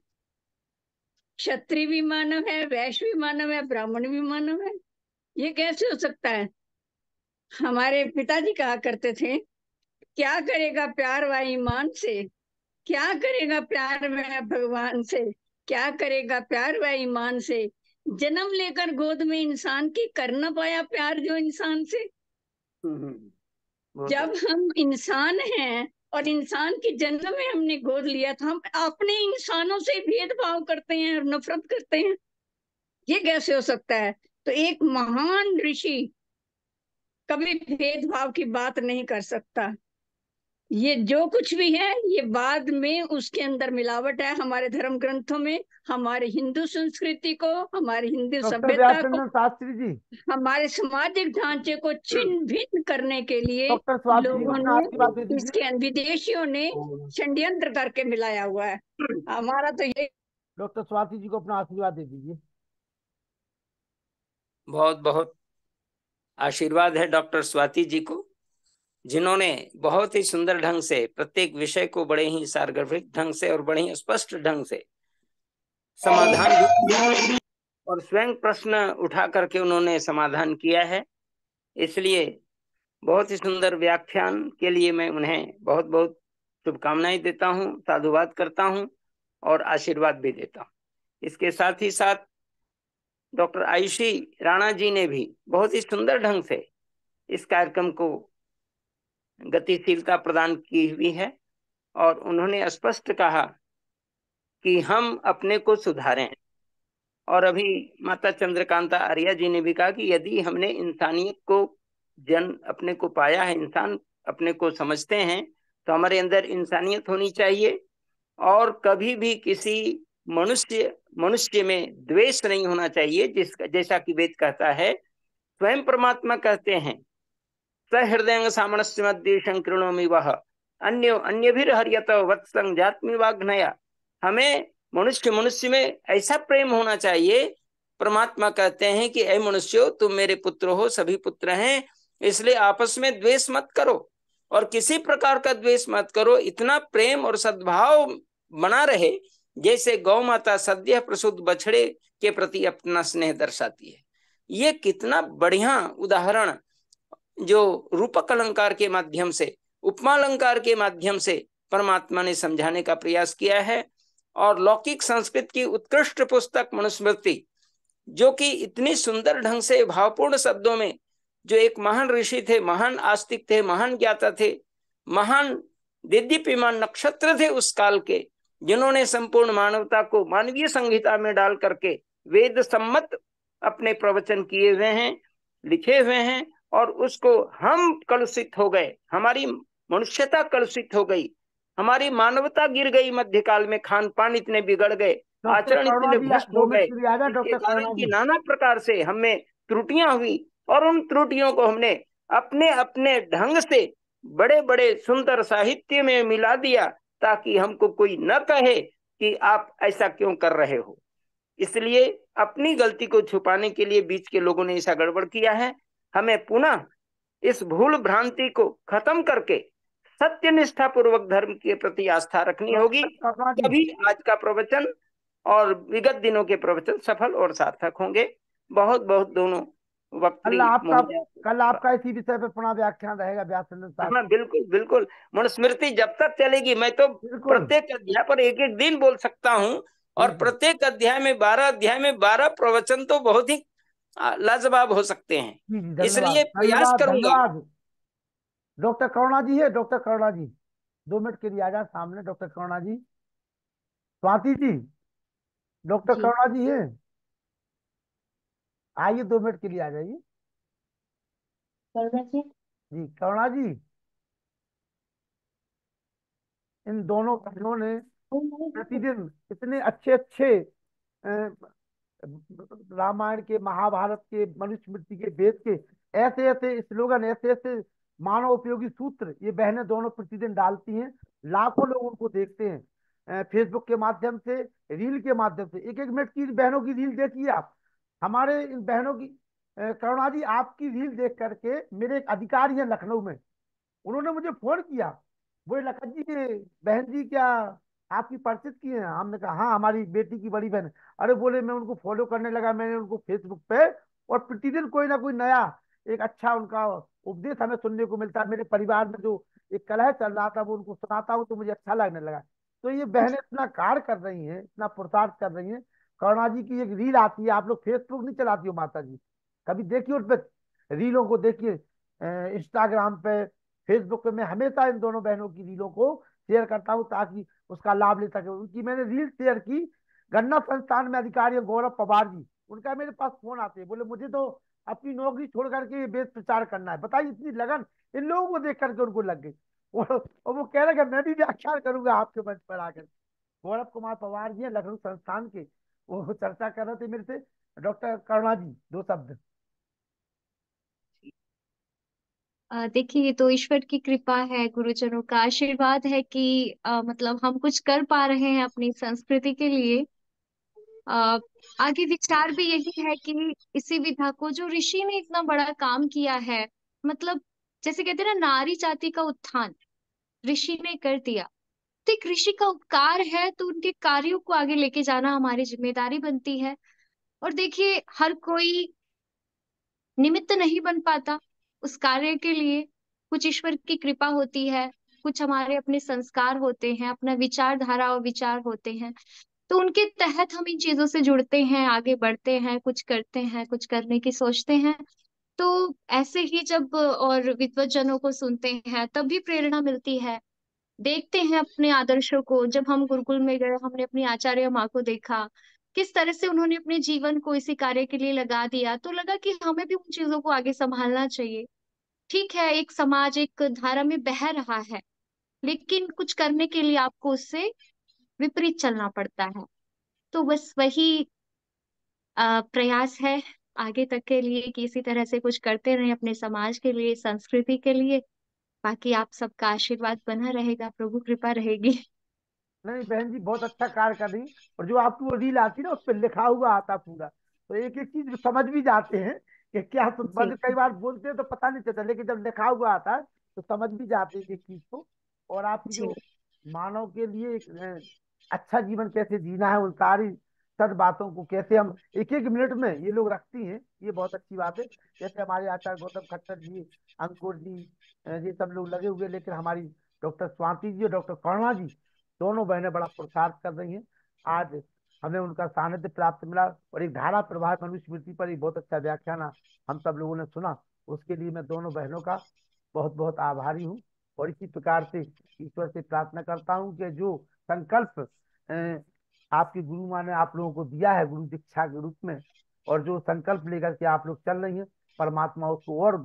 क्षत्रिय भी मानव है, वैश्य भी मानव है, ब्राह्मण भी मानव है। ये कैसे हो सकता है? हमारे पिताजी कहा करते थे, क्या करेगा प्यार व ईमान से, क्या करेगा प्यार व भगवान से, क्या करेगा प्यार व ईमान से, जन्म लेकर गोद में इंसान की कर न पाया प्यार जो इंसान से। जब हम इंसान हैं और इंसान की जन्म में हमने गोद लिया था, हम अपने इंसानों से भेदभाव करते हैं और नफरत करते हैं। ये कैसे हो सकता है? तो एक महान ऋषि कभी भेदभाव की बात नहीं कर सकता। ये जो कुछ भी है ये बाद में उसके अंदर मिलावट है। हमारे धर्म ग्रंथों में, हमारे हिंदू संस्कृति को, हमारी हिंदू सभ्यता को, शास्त्री जी, हमारे सामाजिक ढांचे को छिन्न भिन्न करने के लिए डॉक्टर स्वाति जी को लोगों अपना आशीर्वाद दे ने, दीजिए। इसके विदेशियों ने षड्यंत्र करके मिलाया हुआ है। हमारा तो ये, डॉक्टर स्वाति जी को अपना आशीर्वाद दे दीजिए। बहुत बहुत आशीर्वाद है डॉक्टर स्वाति जी को, जिन्होंने बहुत ही सुंदर ढंग से प्रत्येक विषय को बड़े ही सारगर्भिक ढंग से और बड़े ही स्पष्ट ढंग से समाधान और स्वयं प्रश्न उठा करके उन्होंने समाधान किया है। इसलिए बहुत ही सुंदर व्याख्यान के लिए मैं उन्हें बहुत बहुत शुभकामनाएं देता हूं, साधुवाद करता हूं और आशीर्वाद भी देता हूं। इसके साथ ही साथ डॉक्टर आयुषी राणा जी ने भी बहुत ही सुंदर ढंग से इस कार्यक्रम को गतिशीलता प्रदान की हुई है और उन्होंने स्पष्ट कहा कि हम अपने को सुधारें। और अभी माता चंद्रकांता आर्या जी ने भी कहा कि यदि हमने इंसानियत को अपने को पाया है, इंसान अपने को समझते हैं, तो हमारे अंदर इंसानियत होनी चाहिए और कभी भी किसी मनुष्य में द्वेष नहीं होना चाहिए। जैसा कि वेद कहता है, स्वयं परमात्मा कहते हैं, सहृदय सामणस्य मध्य संकृणोमि वह अन्य भी हरियत वत्संग जात्मी वाग्नया। हमें मनुष्य में ऐसा प्रेम होना चाहिए। परमात्मा कहते हैं कि ऐ मनुष्यों, तुम मेरे पुत्र हो, सभी पुत्र हैं, इसलिए आपस में द्वेष मत करो और किसी प्रकार का द्वेष मत करो। इतना प्रेम और सद्भाव बना रहे जैसे गौ माता सद्य प्रसूत बछड़े के प्रति अपना स्नेह दर्शाती है। ये कितना बढ़िया उदाहरण जो रूपक अलंकार के माध्यम से, उपमा अलंकार के माध्यम से परमात्मा ने समझाने का प्रयास किया है। और लौकिक संस्कृत की उत्कृष्ट पुस्तक मनुस्मृति, जो कि इतनी सुंदर ढंग से भावपूर्ण शब्दों में, जो एक महान ऋषि थे, महान आस्तिक थे, महान ज्ञाता थे, महान दिव्यमान नक्षत्र थे उस काल के, जिन्होंने संपूर्ण मानवता को मानवीय संहिता में डाल करके वेद सम्मत अपने प्रवचन किए हुए हैं, लिखे हुए हैं, और उसको हम कलुषित हो गए, हमारी मनुष्यता कलुषित हो गई, हमारी मानवता गिर गई मध्यकाल में, खान पान इतने बिगड़ गए, डॉक्टर आचरण करुणा इतने जी भ्रष्ट 2 हो मिनट गए, के लिए आ जाए। इसके डॉक्टर कारण करुणा की जी। नाना प्रकार से हमें त्रुटियां हुई, और उन त्रुटियों को हमने अपने अपने ढंग से बड़े बड़े सुंदर साहित्य में मिला दिया, ताकि हमको कोई न कहे कि आप ऐसा क्यों कर रहे हो। इसलिए अपनी गलती को छुपाने के लिए बीच के लोगों ने ऐसा गड़बड़ किया है। हमें पुनः इस भूल भ्रांति को खत्म करके सत्य निष्ठा पूर्वक धर्म के प्रति आस्था रखनी होगी, डॉक्टर करुणा जी, तभी आज का प्रवचन और विगत दिनों के प्रवचन सफल और सार्थक होंगे। बहुत बहुत दोनों वक्त्री महोदय। कल आपका इसी विषय पे पुनः व्याख्यान रहेगा व्यास चंद्र हाँ, शास्त्री। बिल्कुल बिल्कुल, मनुस्मृति जब तक चलेगी, मैं तो बिल्कुल प्रत्येक अध्याय पर एक एक दिन बोल सकता हूँ, और जी, प्रत्येक अध्याय में 12 प्रवचन तो बहुत ही लाजवाब हो सकते हैं। जी जी, धन्यवाद इसलिए प्रयास धन्यवाद करूंगा। धन्यवाद। डॉक्टर करुणा जी है, डॉक्टर करुणा जी 2 मिनट के लिए आ जाए सामने। डॉक्टर करुणा जी, स्वाति जी, डॉक्टर जी करुणा जी है, आइए 2 मिनट के लिए आ जाइए। करुणा जी। जी करुणा जी, इन दोनों बहनों ने प्रतिदिन इतने अच्छे अच्छे रामायण के, महाभारत के, मनुस्मृति के, वेद के ऐसे ऐसे स्लोगन, ऐसे ऐसे मानव उपयोगी सूत्र ये बहनें दोनों प्रतिदिन डालती हैं। लाखों लोग उनको देखते हैं फेसबुक के माध्यम से, रील के माध्यम से। 1 1 मिनट की बहनों की रील देखिए आप। हमारे इन बहनों की करुणा जी, आपकी रील देख करके मेरे एक अधिकारी हैं लखनऊ में, उन्होंने मुझे फोन किया, बोले लखन जी ये बहन जी क्या आपकी परिचित की है? हमने कहा हाँ, हमारी बेटी की बड़ी बहन है। अरे बोले मैं उनको फॉलो करने लगा, मैंने उनको फेसबुक पे, और प्रतिदिन कोई ना कोई नया एक अच्छा उनका उपदेश हमें सुनने को मिलता है। मेरे परिवार में जो एक कलह चल रहा था वो उनको सुनाता हूँ तो मुझे अच्छा लगने लगा। तो ये बहनें इतना कार्य कर रही हैं, इतना पुरुषार्थ कर रही हैं। करुणा जी की एक रील आती है, आप लोग फेसबुक नहीं चलाती हो माता जी, कभी देखिए उस पर रीलों को, देखिए इंस्टाग्राम पे, फेसबुक पे मैं हमेशा इन दोनों बहनों की रीलों को शेयर करता हूँ ताकि उसका लाभ ले सके। उनकी मैंने रील शेयर की, गन्ना संस्थान में अधिकारी हैं गौरव पवार जी, उनका मेरे पास फोन आते हैं, बोले मुझे तो अपनी नौकरी छोड़ करके ये वेद प्रचार करना है। बताइए इतनी लगन इन लोगों को देख करके उनको लग गई। और वो कह रहे कि मैं भी व्याख्यान करूंगा आपके मंच पर आकर। गौरव कुमार पवार जी हैं लखनऊ संस्थान के, वो चर्चा कर रहे थे मेरे से। डॉक्टर करुणा जी 2 शब्द। देखिए, ये तो ईश्वर की कृपा है, गुरुजनों का आशीर्वाद है कि मतलब हम कुछ कर पा रहे हैं अपनी संस्कृति के लिए। अ, आगे विचार भी यही है कि इसी विधा को जो ऋषि ने इतना बड़ा काम किया है, मतलब जैसे कहते हैं ना, नारी जाति का उत्थान ऋषि ने कर दिया। तो एक ऋषि का उपकार है, तो उनके कार्यों को आगे लेके जाना हमारी जिम्मेदारी बनती है। और देखिए, हर कोई निमित्त नहीं बन पाता उस कार्य के लिए। कुछ ईश्वर की कृपा होती है, कुछ हमारे अपने संस्कार होते हैं, अपना विचारधारा और विचार होते हैं, तो उनके तहत हम इन चीजों से जुड़ते हैं, आगे बढ़ते हैं, कुछ करते हैं, कुछ करने की सोचते हैं। तो ऐसे ही जब और विद्वज्जनों को सुनते हैं तब भी प्रेरणा मिलती है। देखते हैं अपने आदर्शों को, जब हम गुरुकुल में गए हमने अपनी आचार्य माँ को देखा, किस तरह से उन्होंने अपने जीवन को इसी कार्य के लिए लगा दिया, तो लगा कि हमें भी उन चीजों को आगे संभालना चाहिए। ठीक है, एक समाज एक धारा में बह रहा है, लेकिन कुछ करने के लिए आपको उससे विपरीत चलना पड़ता है। तो बस वही प्रयास है आगे तक के लिए कि इसी तरह से कुछ करते रहें अपने समाज के लिए, संस्कृति के लिए। बाकी आप सबका आशीर्वाद बना रहेगा, प्रभु कृपा रहेगी। नहीं बहन जी, बहुत अच्छा कार्य कर रही। और जो आपकी वो रील आती है ना, उस पर लिखा हुआ आता पूरा, तो एक एक चीज समझ भी जाते हैं कि क्या। तो जी कई बार बोलते हैं तो पता नहीं चलता, लेकिन जब लिखा हुआ आता है तो समझ भी जाते हैं एक चीज को। और आपकी जी जो मानव के लिए एक अच्छा जीवन कैसे जीना है, उन सारी सद बातों को कैसे हम 1 1 मिनट में ये लोग रखती हैं, ये बहुत अच्छी बात है। जैसे हमारे आचार्य गौतम खट्टर जी, अंकुर जी, ये सब लोग लगे हुए, लेकिन हमारी डॉक्टर स्वाति जी और डॉक्टर करुणा जी दोनों बहनें बड़ा पुरुषार्थ कर रही हैं। आज हमें उनका सानिध्य प्राप्त मिला, और एक धारा प्रवाह मनुस्मृति पर एक बहुत अच्छा व्याख्यान हम सब लोगों ने सुना। उसके लिए मैं दोनों बहनों का बहुत बहुत आभारी हूँ। और इसी प्रकार से ईश्वर से प्रार्थना करता हूँ कि जो संकल्प आपकी गुरु माँ ने आप लोगों को दिया है गुरु दीक्षा के रूप में, और जो संकल्प लेकर के आप लोग चल रही हैं, परमात्मा उसको और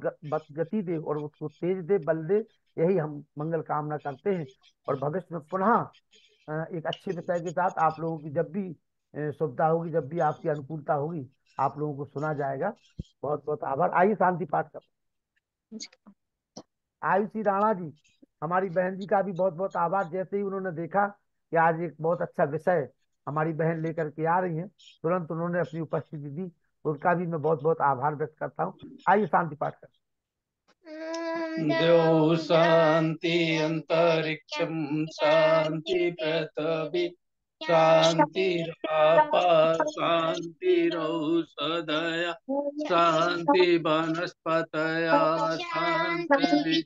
गति दे और उसको तेज दे, बल दे, यही हम मंगल कामना करते हैं। और भविष्य में पुनः एक अच्छे विषय के साथ आप लोगों की जब भी सुविधा होगी, जब भी आपकी अनुकूलता होगी, आप लोगों को सुना जाएगा। बहुत बहुत आभार। आइए शांति पाठ कर। आयुषी राणा जी, हमारी बहन जी का भी बहुत बहुत आभार। जैसे ही उन्होंने देखा कि आज एक बहुत अच्छा विषय हमारी बहन लेकर के आ रही हैं, तुरंत उन्होंने अपनी उपस्थिति दी, उनका भी मैं बहुत बहुत आभार व्यक्त करता हूँ। आइए शांति पाठ कर। देव शांति अंतरिक्षम शांति पृथ्वी शांतिरापा शांतिरौषधया शांति वनस्पतया शांति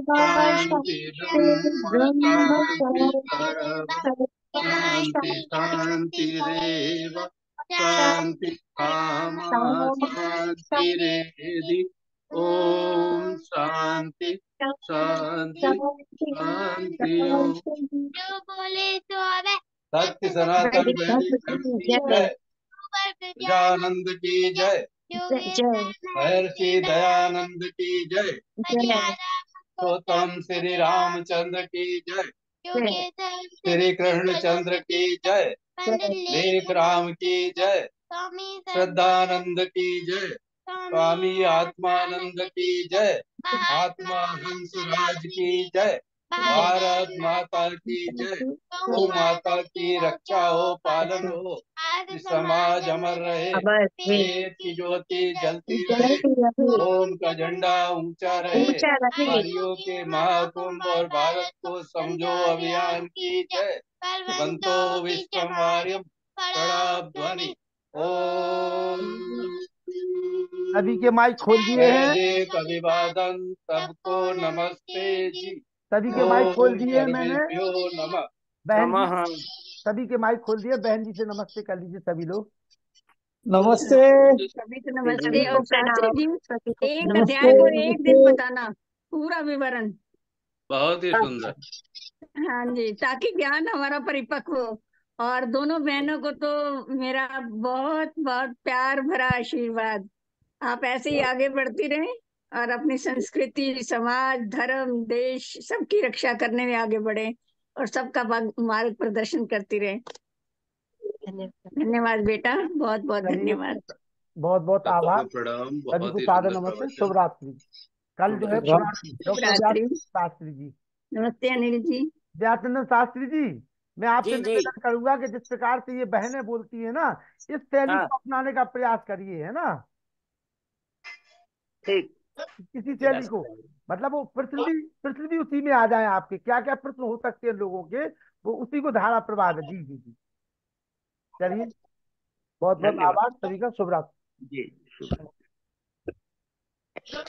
शांति शांतिरेव शांति कामा शांतिरेधि ओम शांति शांति शांति ओम। जो बोले तो आवे। सत्य सनातन वैदिक धर्म की जय। गजानंद की जय। महर्षि दयानंद की जय। गौतम श्री रामचंद्र की जय। श्री कृष्णचंद्र की जय। लेख राम की जय। श्रद्धानंद की जय। स्वामी आत्मानंद की जय। आत्मा हंसराज की जय। भारत माता की जय। गौ माता की रक्षा हो, पालन हो, समाज अमर रहे, देश की ज्योति जलती रहे, ओम का झंडा ऊंचा रहे, नारियों के महाकुंभ और भारत को समझो अभियान की जय। बंतो विश्वमार्यम बड़ा ध्वनि ओम। सभी के माइक खोल दिए हैं। वैदिक अभिवादन सबको नमस्ते जी। सभी के माइक खोल दिए हैं मैंने। नमः। बहन जी सभी के माइक खोल दिए। बहन जी से नमस्ते कर लीजिए सभी लोग। नमस्ते सभी को नमस्ते। और शास्त्री जी एक अध्याय को एक दिन बताना, पूरा विवरण। बहुत ही सुंदर। हाँ जी, ताकि ज्ञान हमारा परिपक्व हो। और दोनों बहनों को तो मेरा बहुत बहुत प्यार भरा आशीर्वाद। आप ऐसे ही आगे बढ़ती रहें और अपनी संस्कृति, समाज, धर्म, देश सबकी रक्षा करने में आगे बढ़े और सबका मार्ग प्रदर्शन करती रहे। धन्यवाद बेटा, बहुत बहुत धन्यवाद। बहुत बहुत आभार। प्रणाम। सभी को सादर नमस्ते, शुभ रात्रि। कल जो है डॉक्टर शास्त्री जी। नमस्ते अनिल जी। व्यासनंद शास्त्री जी, मैं आपसे निवेदन करूंगा कि जिस प्रकार से ये बहनें बोलती है ना, इस शैली को अपनाने का प्रयास करिए, है ना। ठीक। इसी शैली को, मतलब वो प्रश्न भी उसी में आ जाए। आपके क्या क्या प्रश्न हो सकते हैं लोगों के, वो उसी को धारा प्रवाह है। जी जी जी, चलिए बहुत बहुत आभार। सभी का शुभ रात्रि। जी।